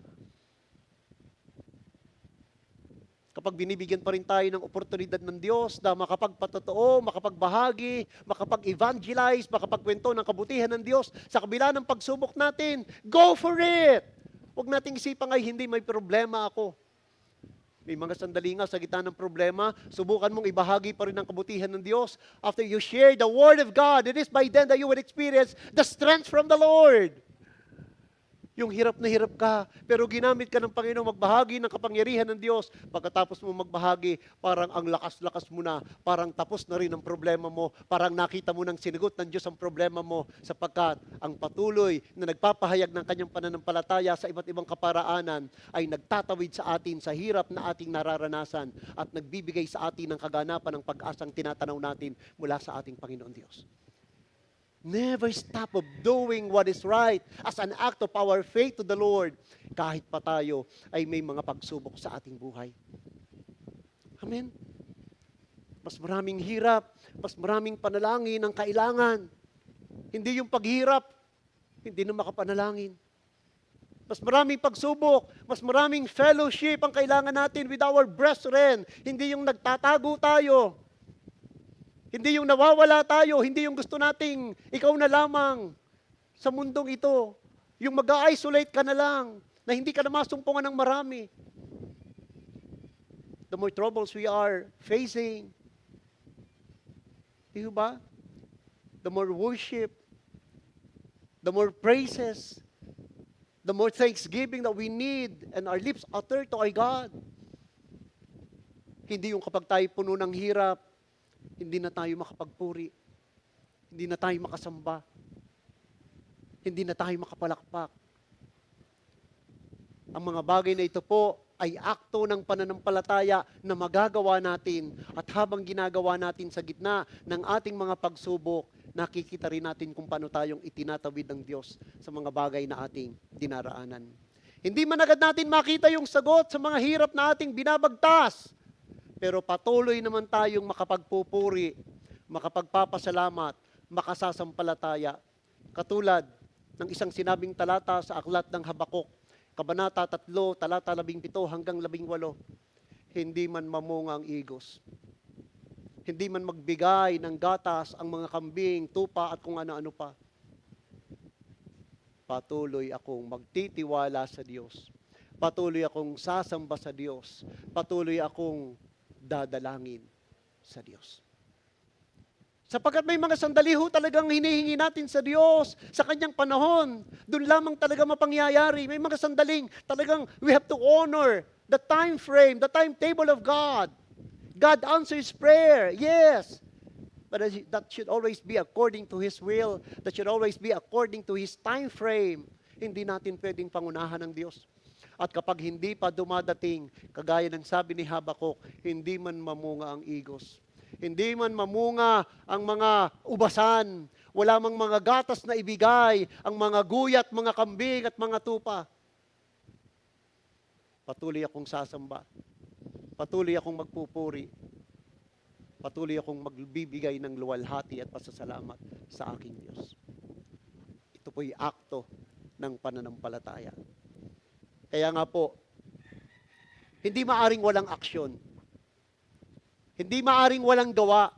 Kapag binibigyan pa rin tayo ng oportunidad ng Diyos na makapagpatotoo, makapagbahagi, makapag-evangelize, makapagkwento ng kabutihan ng Diyos sa kabila ng pagsubok natin, go for it! Huwag nating isipang ay hindi, may problema ako. May mga sandali nga sa gitna ng problema, subukan mong ibahagi pa rin ang kabutihan ng Diyos. After you share the Word of God, it is by then that you will experience the strength from the Lord. Yung hirap na hirap ka, pero ginamit ka ng Panginoon magbahagi ng kapangyarihan ng Diyos. Pagkatapos mo magbahagi, parang ang lakas-lakas mo na, parang tapos na rin ang problema mo, parang nakita mo ng sinigot ng Diyos ang problema mo, sapagkat ang patuloy na nagpapahayag ng kanyang pananampalataya sa iba't ibang kaparaanan ay nagtatawid sa atin sa hirap na ating nararanasan at nagbibigay sa atin ng kaganapan ng pag-asang tinatanaw natin mula sa ating Panginoon Diyos. Never stop of doing what is right as an act of our faith to the Lord, kahit pa tayo ay may mga pagsubok sa ating buhay. Amen? Mas maraming hirap, mas maraming panalangin ang kailangan. Hindi yung paghirap, hindi na makapanalangin. Mas maraming pagsubok, mas maraming fellowship ang kailangan natin with our brethren. Hindi yung nagtatago tayo. Hindi yung nawawala tayo, hindi yung gusto nating ikaw na lamang sa mundong ito. Yung mag-isolate ka na lang, na hindi ka na masumpungan ng marami. The more troubles we are facing, di ba? The more worship, the more praises, the more thanksgiving that we need, and our lips utter to our God. Hindi yung kapag tayo puno ng hirap, hindi na tayo makapagpuri, hindi na tayo makasamba, hindi na tayo makapalakpak. Ang mga bagay na ito po ay akto ng pananampalataya na magagawa natin, at habang ginagawa natin sa gitna ng ating mga pagsubok, nakikita rin natin kung paano tayong itinatawid ng Diyos sa mga bagay na ating dinaraanan. Hindi man agad natin makita yung sagot sa mga hirap na ating binabagtas, pero patuloy naman tayong makapagpupuri, makapagpapasalamat, makasasampalataya. Katulad ng isang sinabing talata sa aklat ng Habakuk, Kabanata 3, talata 17 hanggang 18. Hindi man mamunga ang igos. Hindi man magbigay ng gatas ang mga kambing, tupa at kung ano-ano pa. Patuloy akong magtitiwala sa Diyos. Patuloy akong sasamba sa Diyos. Patuloy akong dadalangin sa Diyos. Sapagkat may mga sandali ho talagang hinihingi natin sa Diyos sa kanyang panahon. Doon lamang talaga mapangyayari. May mga sandaling talagang we have to honor the time frame, the timetable of God. God answers prayer, yes. But that should always be according to His will. That should always be according to His time frame. Hindi natin pwedeng pangunahan ng Diyos. At kapag hindi pa dumadating, kagaya ng sabi ni Habakuk, hindi man mamunga ang igos. hindi man mamunga ang mga ubasan, wala mang mga gatas na ibigay, ang mga guyat, mga kambing at mga tupa. Patuloy akong sasamba. Patuloy akong magpupuri. Patuloy akong magbibigay ng luwalhati at pasasalamat sa aking Diyos. Ito po'y akto ng pananampalataya. Kaya nga po, hindi maaring walang aksyon. Hindi maaring walang gawa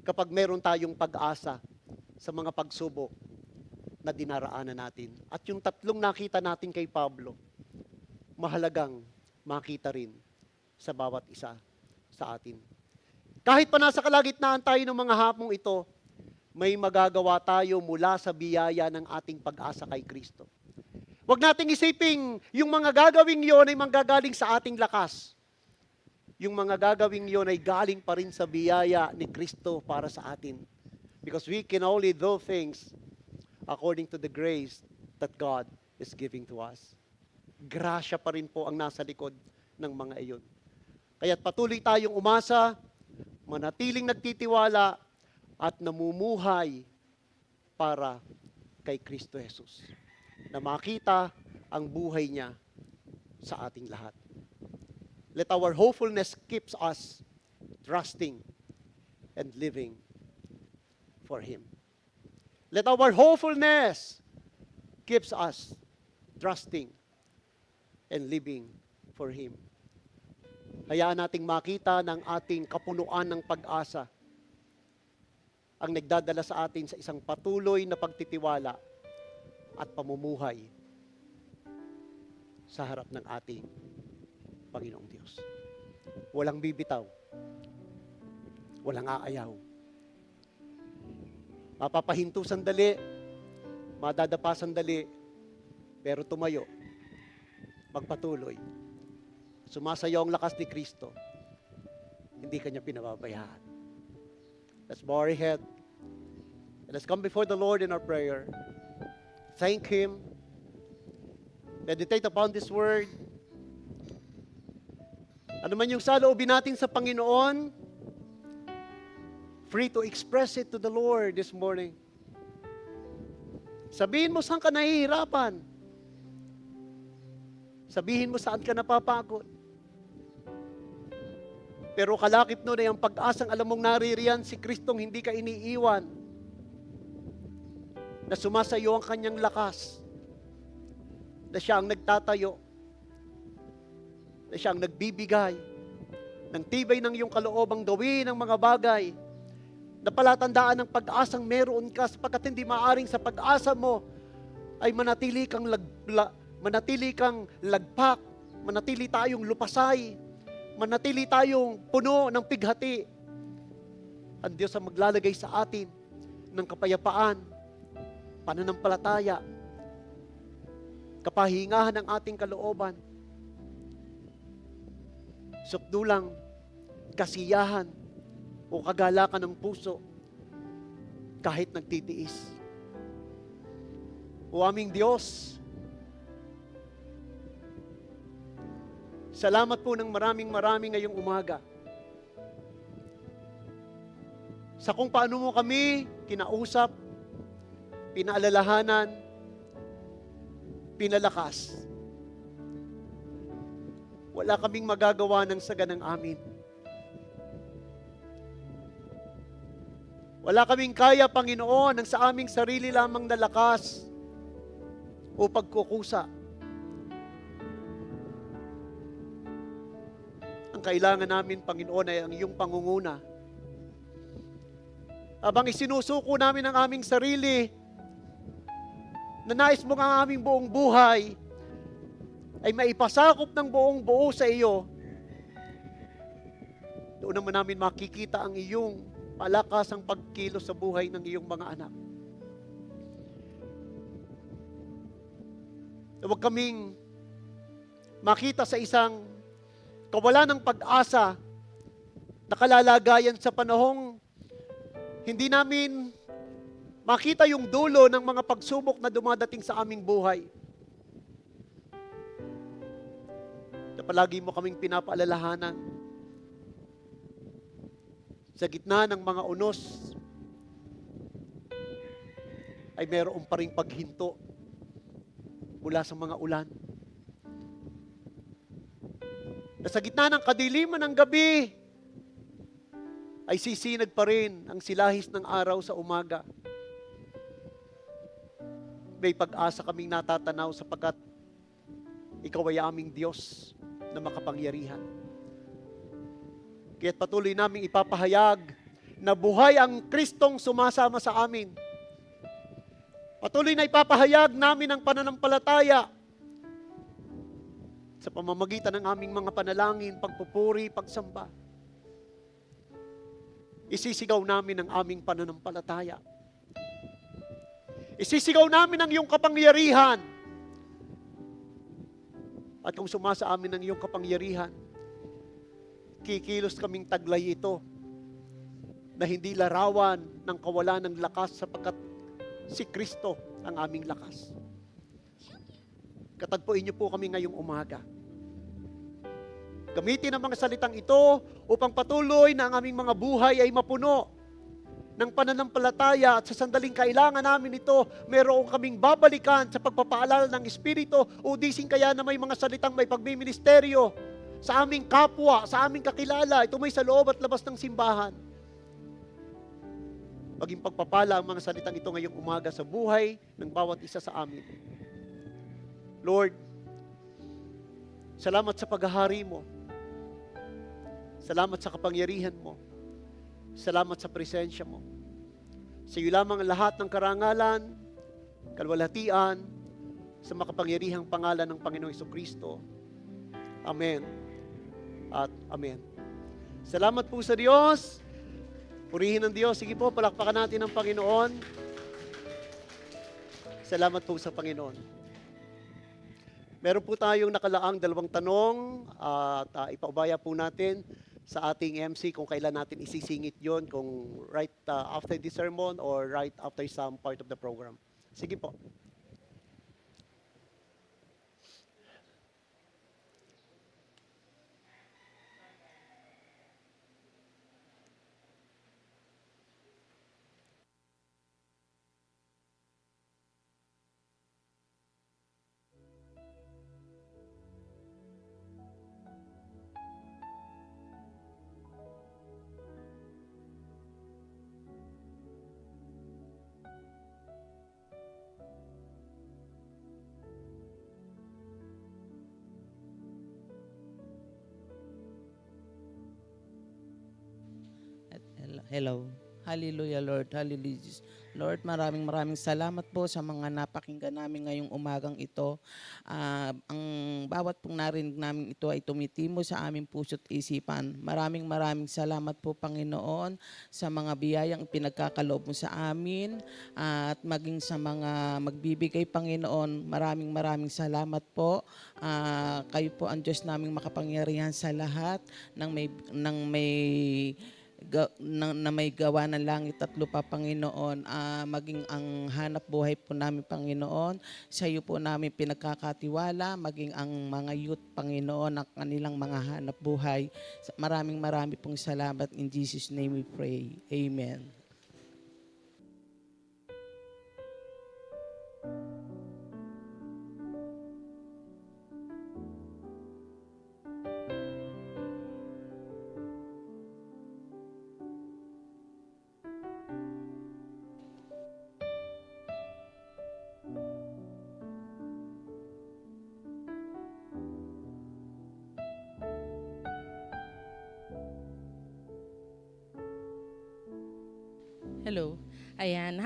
kapag meron tayong pag-asa sa mga pagsubok na dinaraanan natin. At yung tatlong nakita natin kay Pablo, mahalagang makita rin sa bawat isa sa atin. Kahit pa nasa kalagitnaan tayo ng mga hapong ito, may magagawa tayo mula sa biyaya ng ating pag-asa kay Kristo. Huwag nating isiping yung mga gagawing yon ay manggagaling sa ating lakas. Yung mga gagawing yon ay galing pa rin sa biyaya ni Kristo para sa atin. Because we can only do things according to the grace that God is giving to us. Grasya pa rin po ang nasa likod ng mga iyon. Kaya't patuloy tayong umasa, manatiling nagtitiwala, at namumuhay para kay Kristo Jesus. Na makita ang buhay niya sa ating lahat. Let our hopefulness keeps us trusting and living for Him. Let our hopefulness keeps us trusting and living for Him. Hayaan nating makita ng ating kapunuan ng pag-asa ang nagdadala sa atin sa isang patuloy na pagtitiwala at pamumuhay sa harap ng ating Panginoong Diyos. Walang bibitaw. Walang aayaw. Mapapahinto sandali, madadapa sandali, pero tumayo, magpatuloy. Sumasayaw ang lakas ni Kristo. Hindi kanya pinababayaan. Let's bow our head. And let's come before the Lord in our prayer. Thank Him. Meditate upon this word. Ano man yung saloobin natin sa Panginoon, free to express it to the Lord this morning. Sabihin mo saan ka nahihirapan. Sabihin mo saan ka napapagod. Pero kalakip nun ay ang pag-asang alam mong naririyan si Kristong hindi ka iniiwan. Na sumasayo ang kanyang lakas. Na siya ang nagtatayo. Na siya ang nagbibigay ng tibay ng iyong kaloobang gawin ng mga bagay. Na palatandaan ng pag-asang meron ka sapagkat hindi maaring sa pag-asa mo ay manatili kang lagpak, manatili tayong lupasay, manatili tayong puno ng pighati. Ang Diyos ang maglalagay sa atin ng kapayapaan, pananampalataya, kapahingahan ng ating kalooban, sukdulang kasiyahan o kagalakan ng puso kahit nagtitiis. O aming Diyos, salamat po ng maraming ngayong umaga. Sa kung paano mo kami kinausap, pinaalalahanan, pinalakas. Wala kaming magagawa ng saganang amin. Wala kaming kaya, Panginoon, ng sa aming sarili lamang na lakas o pagkukusa. Ang kailangan namin, Panginoon, ay ang iyong pangunguna. Habang isinusuko namin ang aming sarili, na nais mo ang aming buong buhay, ay maipasakop ng buong buo sa iyo, doon naman namin makikita ang iyong palakasang pagkilos sa buhay ng iyong mga anak. Huwag kaming makita sa isang kawalan ng pag-asa na kalalagayan sa panahong hindi namin makita yung dulo ng mga pagsubok na dumadating sa aming buhay. Na palagi mo kaming pinapaalalahanan Sa gitna ng mga unos, ay meron pa ring paghinto mula sa mga ulan. Na sa gitna ng kadiliman ng gabi, ay sisinag pa rin ang silahis ng araw sa umaga. May pag-asa kaming natatanaw sapagkat ikaw ay aming Diyos na makapangyarihan. Kaya't patuloy naming ipapahayag na buhay ang Kristong sumasama sa amin. Patuloy na ipapahayag namin ang pananampalataya sa pamamagitan ng aming mga panalangin, pagpupuri, pagsamba. Isisigaw namin ang aming pananampalataya. Isisigaw namin ang iyong kapangyarihan. At kung sumasa amin ang iyong kapangyarihan, kikilos kaming taglay ito na hindi larawan ng kawalan ng lakas sapagkat si Kristo ang aming lakas. Katagpuin niyo po kami ngayong umaga. Gamitin ang mga salitang ito upang patuloy na ang aming mga buhay ay mapuno ng pananampalataya at sa sandaling kailangan namin ito, mayroon kaming babalikan sa pagpapaalala ng Espiritu o dising kaya na may mga salitang may pagmiministeryo sa aming kapwa, sa aming kakilala, ito may sa loob at labas ng simbahan. Maging pagpapala ang mga salitang ito ngayong umaga sa buhay ng bawat isa sa amin. Lord, salamat sa paghahari mo. Salamat sa kapangyarihan mo. Salamat sa presensya mo. Sa iyo lamang ang lahat ng karangalan, kalwalhatian, sa makapangyarihang pangalan ng Panginoong Hesukristo. Amen at amen. Salamat po sa Diyos. Purihin ng Diyos. Sige po, palakpakan natin ang Panginoon. Salamat po sa Panginoon. Meron po tayong nakalaang 2 tanong at ipaubaya po natin sa ating MC kung kailan natin isisingit yon, kung right after the sermon or right after some part of the program. Sige po. Hello. Hallelujah, Lord. Hallelujah, Jesus. Lord, maraming salamat po sa mga napakinggan namin ngayong umagang ito. Ang bawat pong narinig namin ito ay tumitimo sa aming puso't isipan. Maraming salamat po, Panginoon, sa mga biyayang pinagkakaloob mo sa amin at maging sa mga magbibigay, Panginoon. Maraming salamat po. Kayo po ang Diyos naming makapangyarihan sa lahat ng may gawa ng langit at lupa, Panginoon, maging ang hanap buhay po namin, Panginoon, sa iyo po namin pinagkakatiwala, maging ang mga youth, Panginoon, ang kanilang mga hanap buhay. Maraming pong salamat. In Jesus' name we pray. Amen. Hello. Ayan,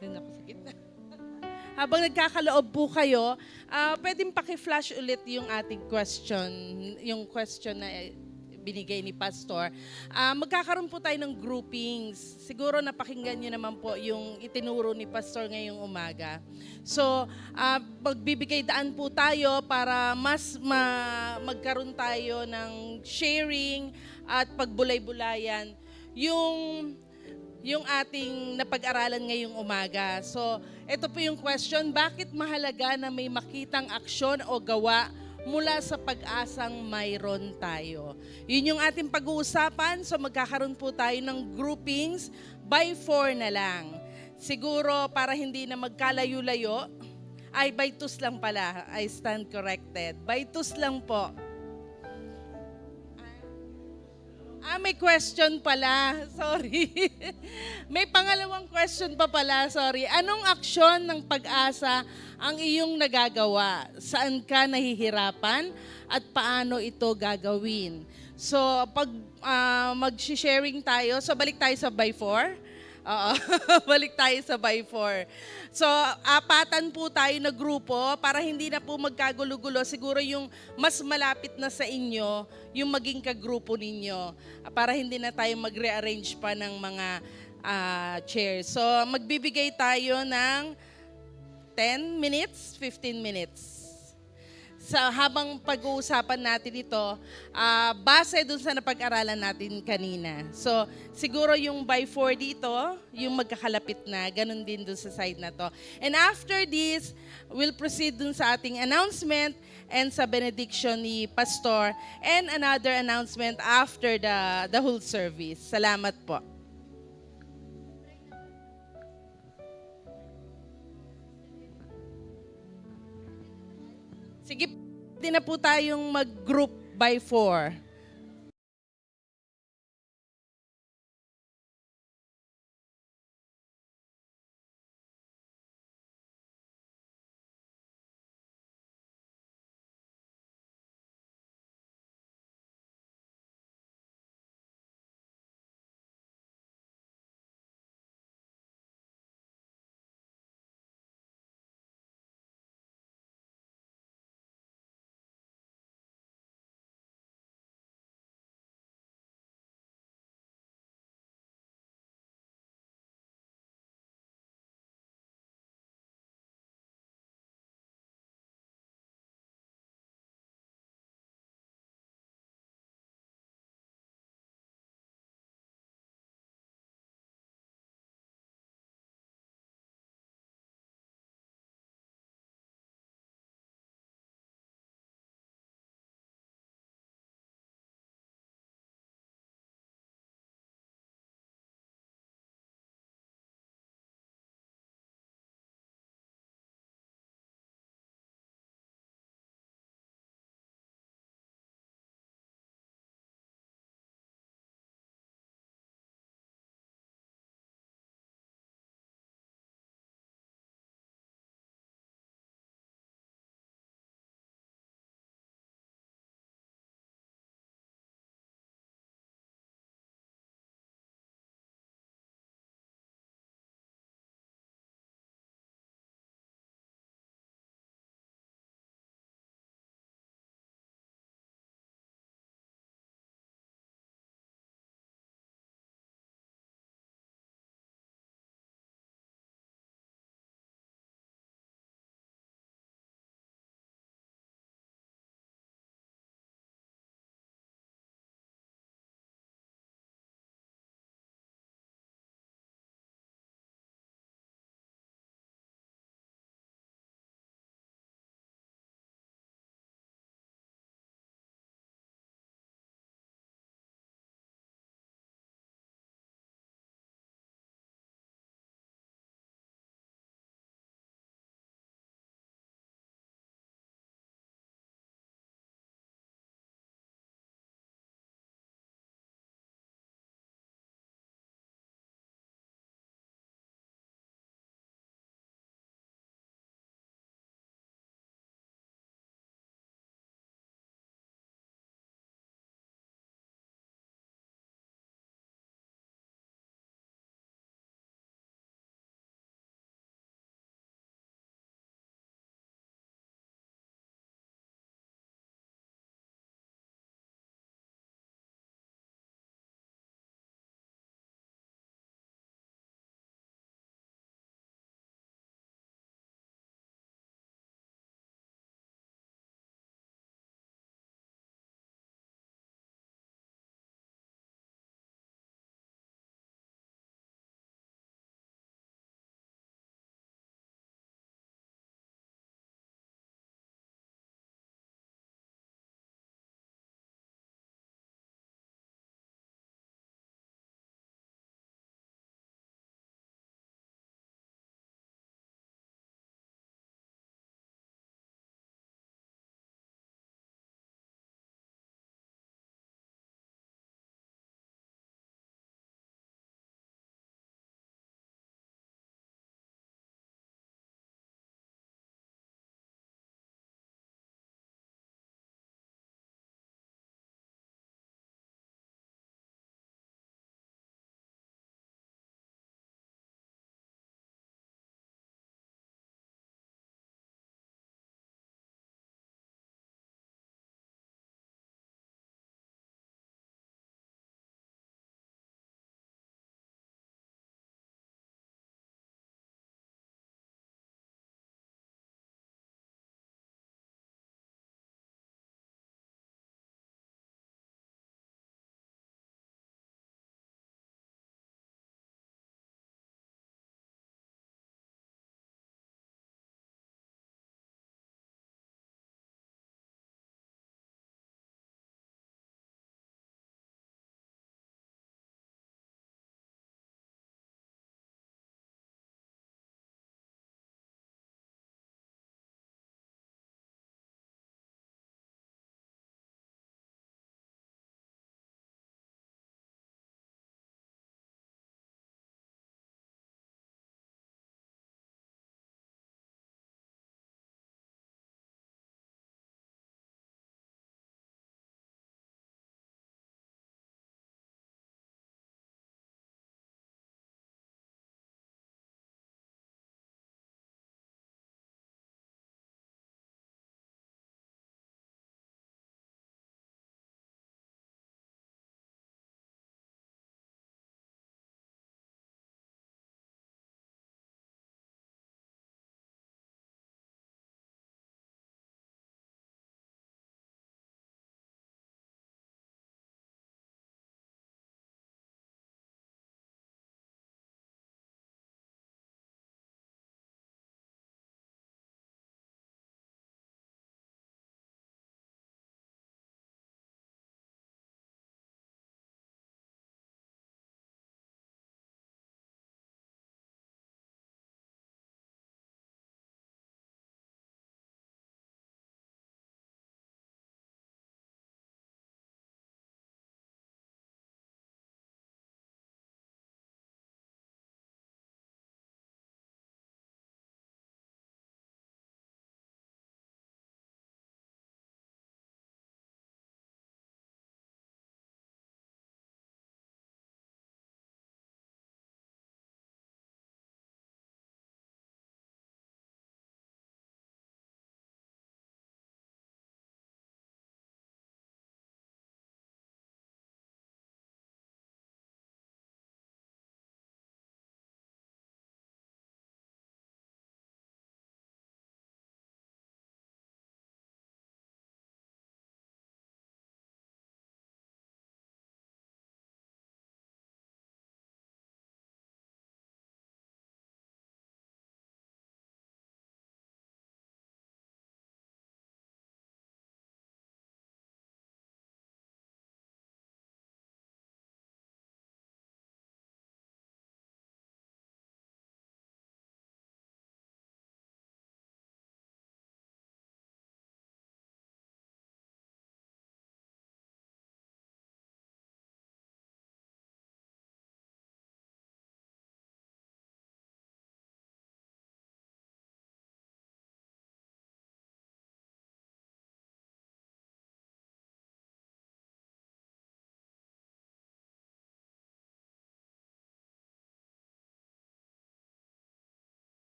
Doon ako sa gitna. Habang nagkakaloob po kayo, pwedeng paki-flash ulit yung ating question, yung question na binigay ni Pastor. Magkakaroon po tayo ng groupings. Siguro napakinggan niyo naman po yung itinuro ni Pastor ngayong umaga. So, magbibigay daan po tayo para mas magkaroon tayo ng sharing at pagbulay-bulayan yung ating napag-aralan ngayong umaga. So, ito po yung question, bakit mahalaga na may makitang aksyon o gawa mula sa pag-asang mayroon tayo. Yun yung ating pag-uusapan. So magkakaroon po tayo ng groupings by 4 na lang. Siguro para hindi na magkalayo-layo, ay by 2 lang pala. I stand corrected. By 2 lang po. May question pala. Sorry. May pangalawang question pa pala. Sorry. Anong aksyon ng pag-asa ang iyong nagagawa? Saan ka nahihirapan? At paano ito gagawin? So, pag mag-sharing tayo, so balik tayo sa by 4. Oo, balik tayo sa by 4. So, apatan po tayo na grupo para hindi na po magkagulo-gulo. Siguro yung mas malapit na sa inyo, yung maging kagrupo ninyo. Para hindi na tayo mag-rearrange pa ng mga chairs. So, magbibigay tayo ng 10 minutes, 15 minutes. Sa habang pag-uusapan natin ito, base dun sa napag-aralan natin kanina. So, siguro yung by 4 dito, yung magkakalapit na, ganun din dun sa side na to. And after this, we'll proceed dun sa ating announcement and sa benediction ni Pastor and another announcement after the whole service. Salamat po. Sige, pwede na po tayong mag-group by 4.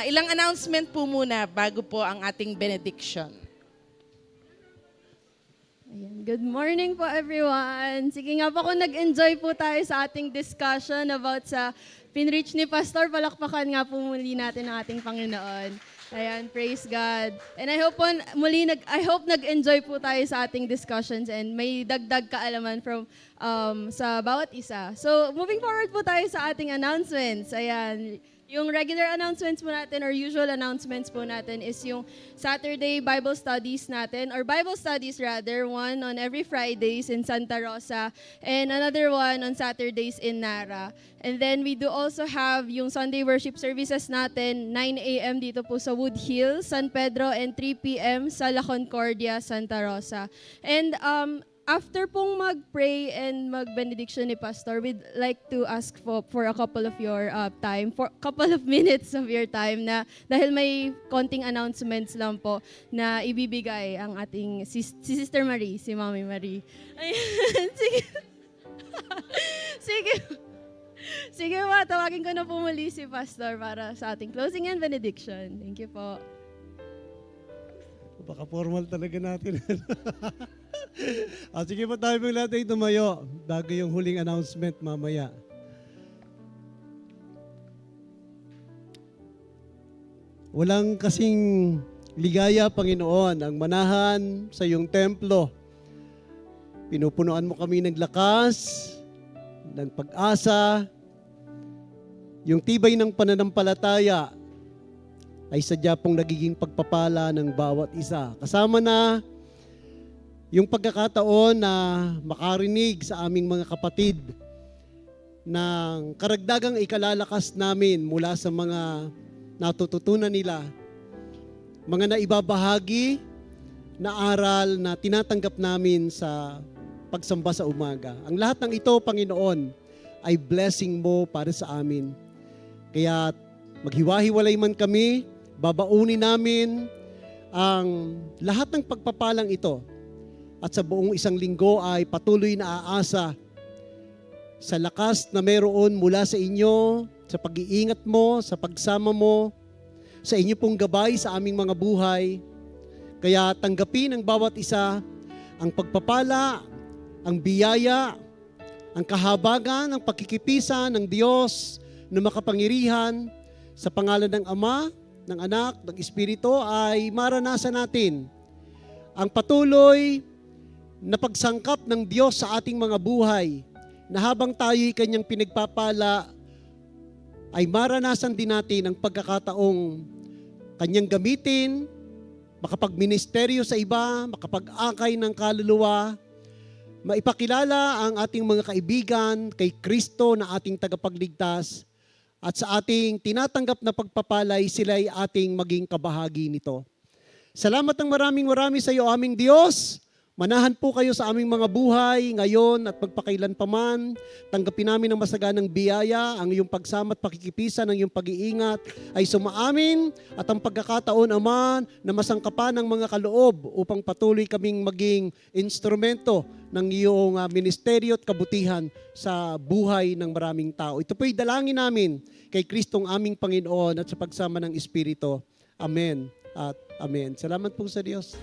Ilang announcement po muna bago po ang ating benediction. Ayan. Good morning po everyone. Sige nga po kung nag-enjoy po tayo sa ating discussion about sa pinreach ni Pastor, palakpakan nga po muli natin ang ating Panginoon. Ayan, praise God. And I hope nag-enjoy po tayo sa ating discussions and may dagdag kaalaman from sa bawat isa. So, moving forward po tayo sa ating announcements. Ayan, yung regular announcements po natin or usual announcements po natin is yung Saturday Bible Studies natin or Bible Studies rather, one on every Fridays in Santa Rosa and another one on Saturdays in Nara. And then we do also have yung Sunday worship services natin, 9 a.m. dito po sa Wood Hill, San Pedro and 3 p.m. sa La Concordia, Santa Rosa. And after pong mag-pray and mag-benediction ni Pastor, we'd like to ask for a couple of your time, for a couple of minutes of your time na dahil may konting announcements lang po na ibibigay ang ating si Sister Marie, si Mami Marie. Ayan, sige. Sige. Sige po, tawagin ko na po muli si Pastor para sa ating closing and benediction. Thank you po. Baka formal talaga natin. Sige po tayo pong lahat ay tumayo bago yung huling announcement mamaya. Walang kasing ligaya, Panginoon, ang manahan sa iyong templo. Pinupunuan mo kami ng lakas, ng pag-asa, yung tibay ng pananampalataya ay sadya pong nagiging pagpapala ng bawat isa. Kasama na yung pagkakataon na makarinig sa aming mga kapatid ng karagdagang ikalalakas namin mula sa mga natututunan nila, mga naibabahagi na aral na tinatanggap namin sa pagsamba sa umaga. Ang lahat ng ito, Panginoon, ay blessing mo para sa amin. Kaya maghiwa-hiwalay man kami, babaunin namin ang lahat ng pagpapalang ito. At sa buong isang linggo ay patuloy na aasa sa lakas na meron mula sa inyo, sa pag-iingat mo, sa pagsama mo, sa inyo pong gabay sa aming mga buhay. Kaya tanggapin ng bawat isa ang pagpapala, ang biyaya, ang kahabagan, ang pagkikipisa ng Diyos na makapangyarihan sa pangalan ng Ama, ng Anak, ng Espiritu ay maranasan natin ang patuloy na pagsangkap ng Diyos sa ating mga buhay na habang tayo'y kanyang pinagpapala ay maranasan din natin ang pagkakataong kanyang gamitin, makapagministeryo sa iba, makapag-akay ng kaluluwa, maipakilala ang ating mga kaibigan kay Kristo na ating tagapagligtas at sa ating tinatanggap na pagpapalay sila'y ating maging kabahagi nito. Salamat ng maraming sa iyo aming Diyos. Manahan po kayo sa aming mga buhay ngayon at magpakailan pa man. Tanggapin namin ang masaganang biyaya, ang iyong pagsama at pakikipisa ng iyong pag-iingat ay sumaamin at ang pagkakataon, Ama, na masangkapan ng mga kaloob upang patuloy kaming maging instrumento ng iyong ministeryo at kabutihan sa buhay ng maraming tao. Ito po'y dalangin namin kay Kristong aming Panginoon at sa pagsama ng Espiritu. Amen at Amen. Salamat po sa Diyos.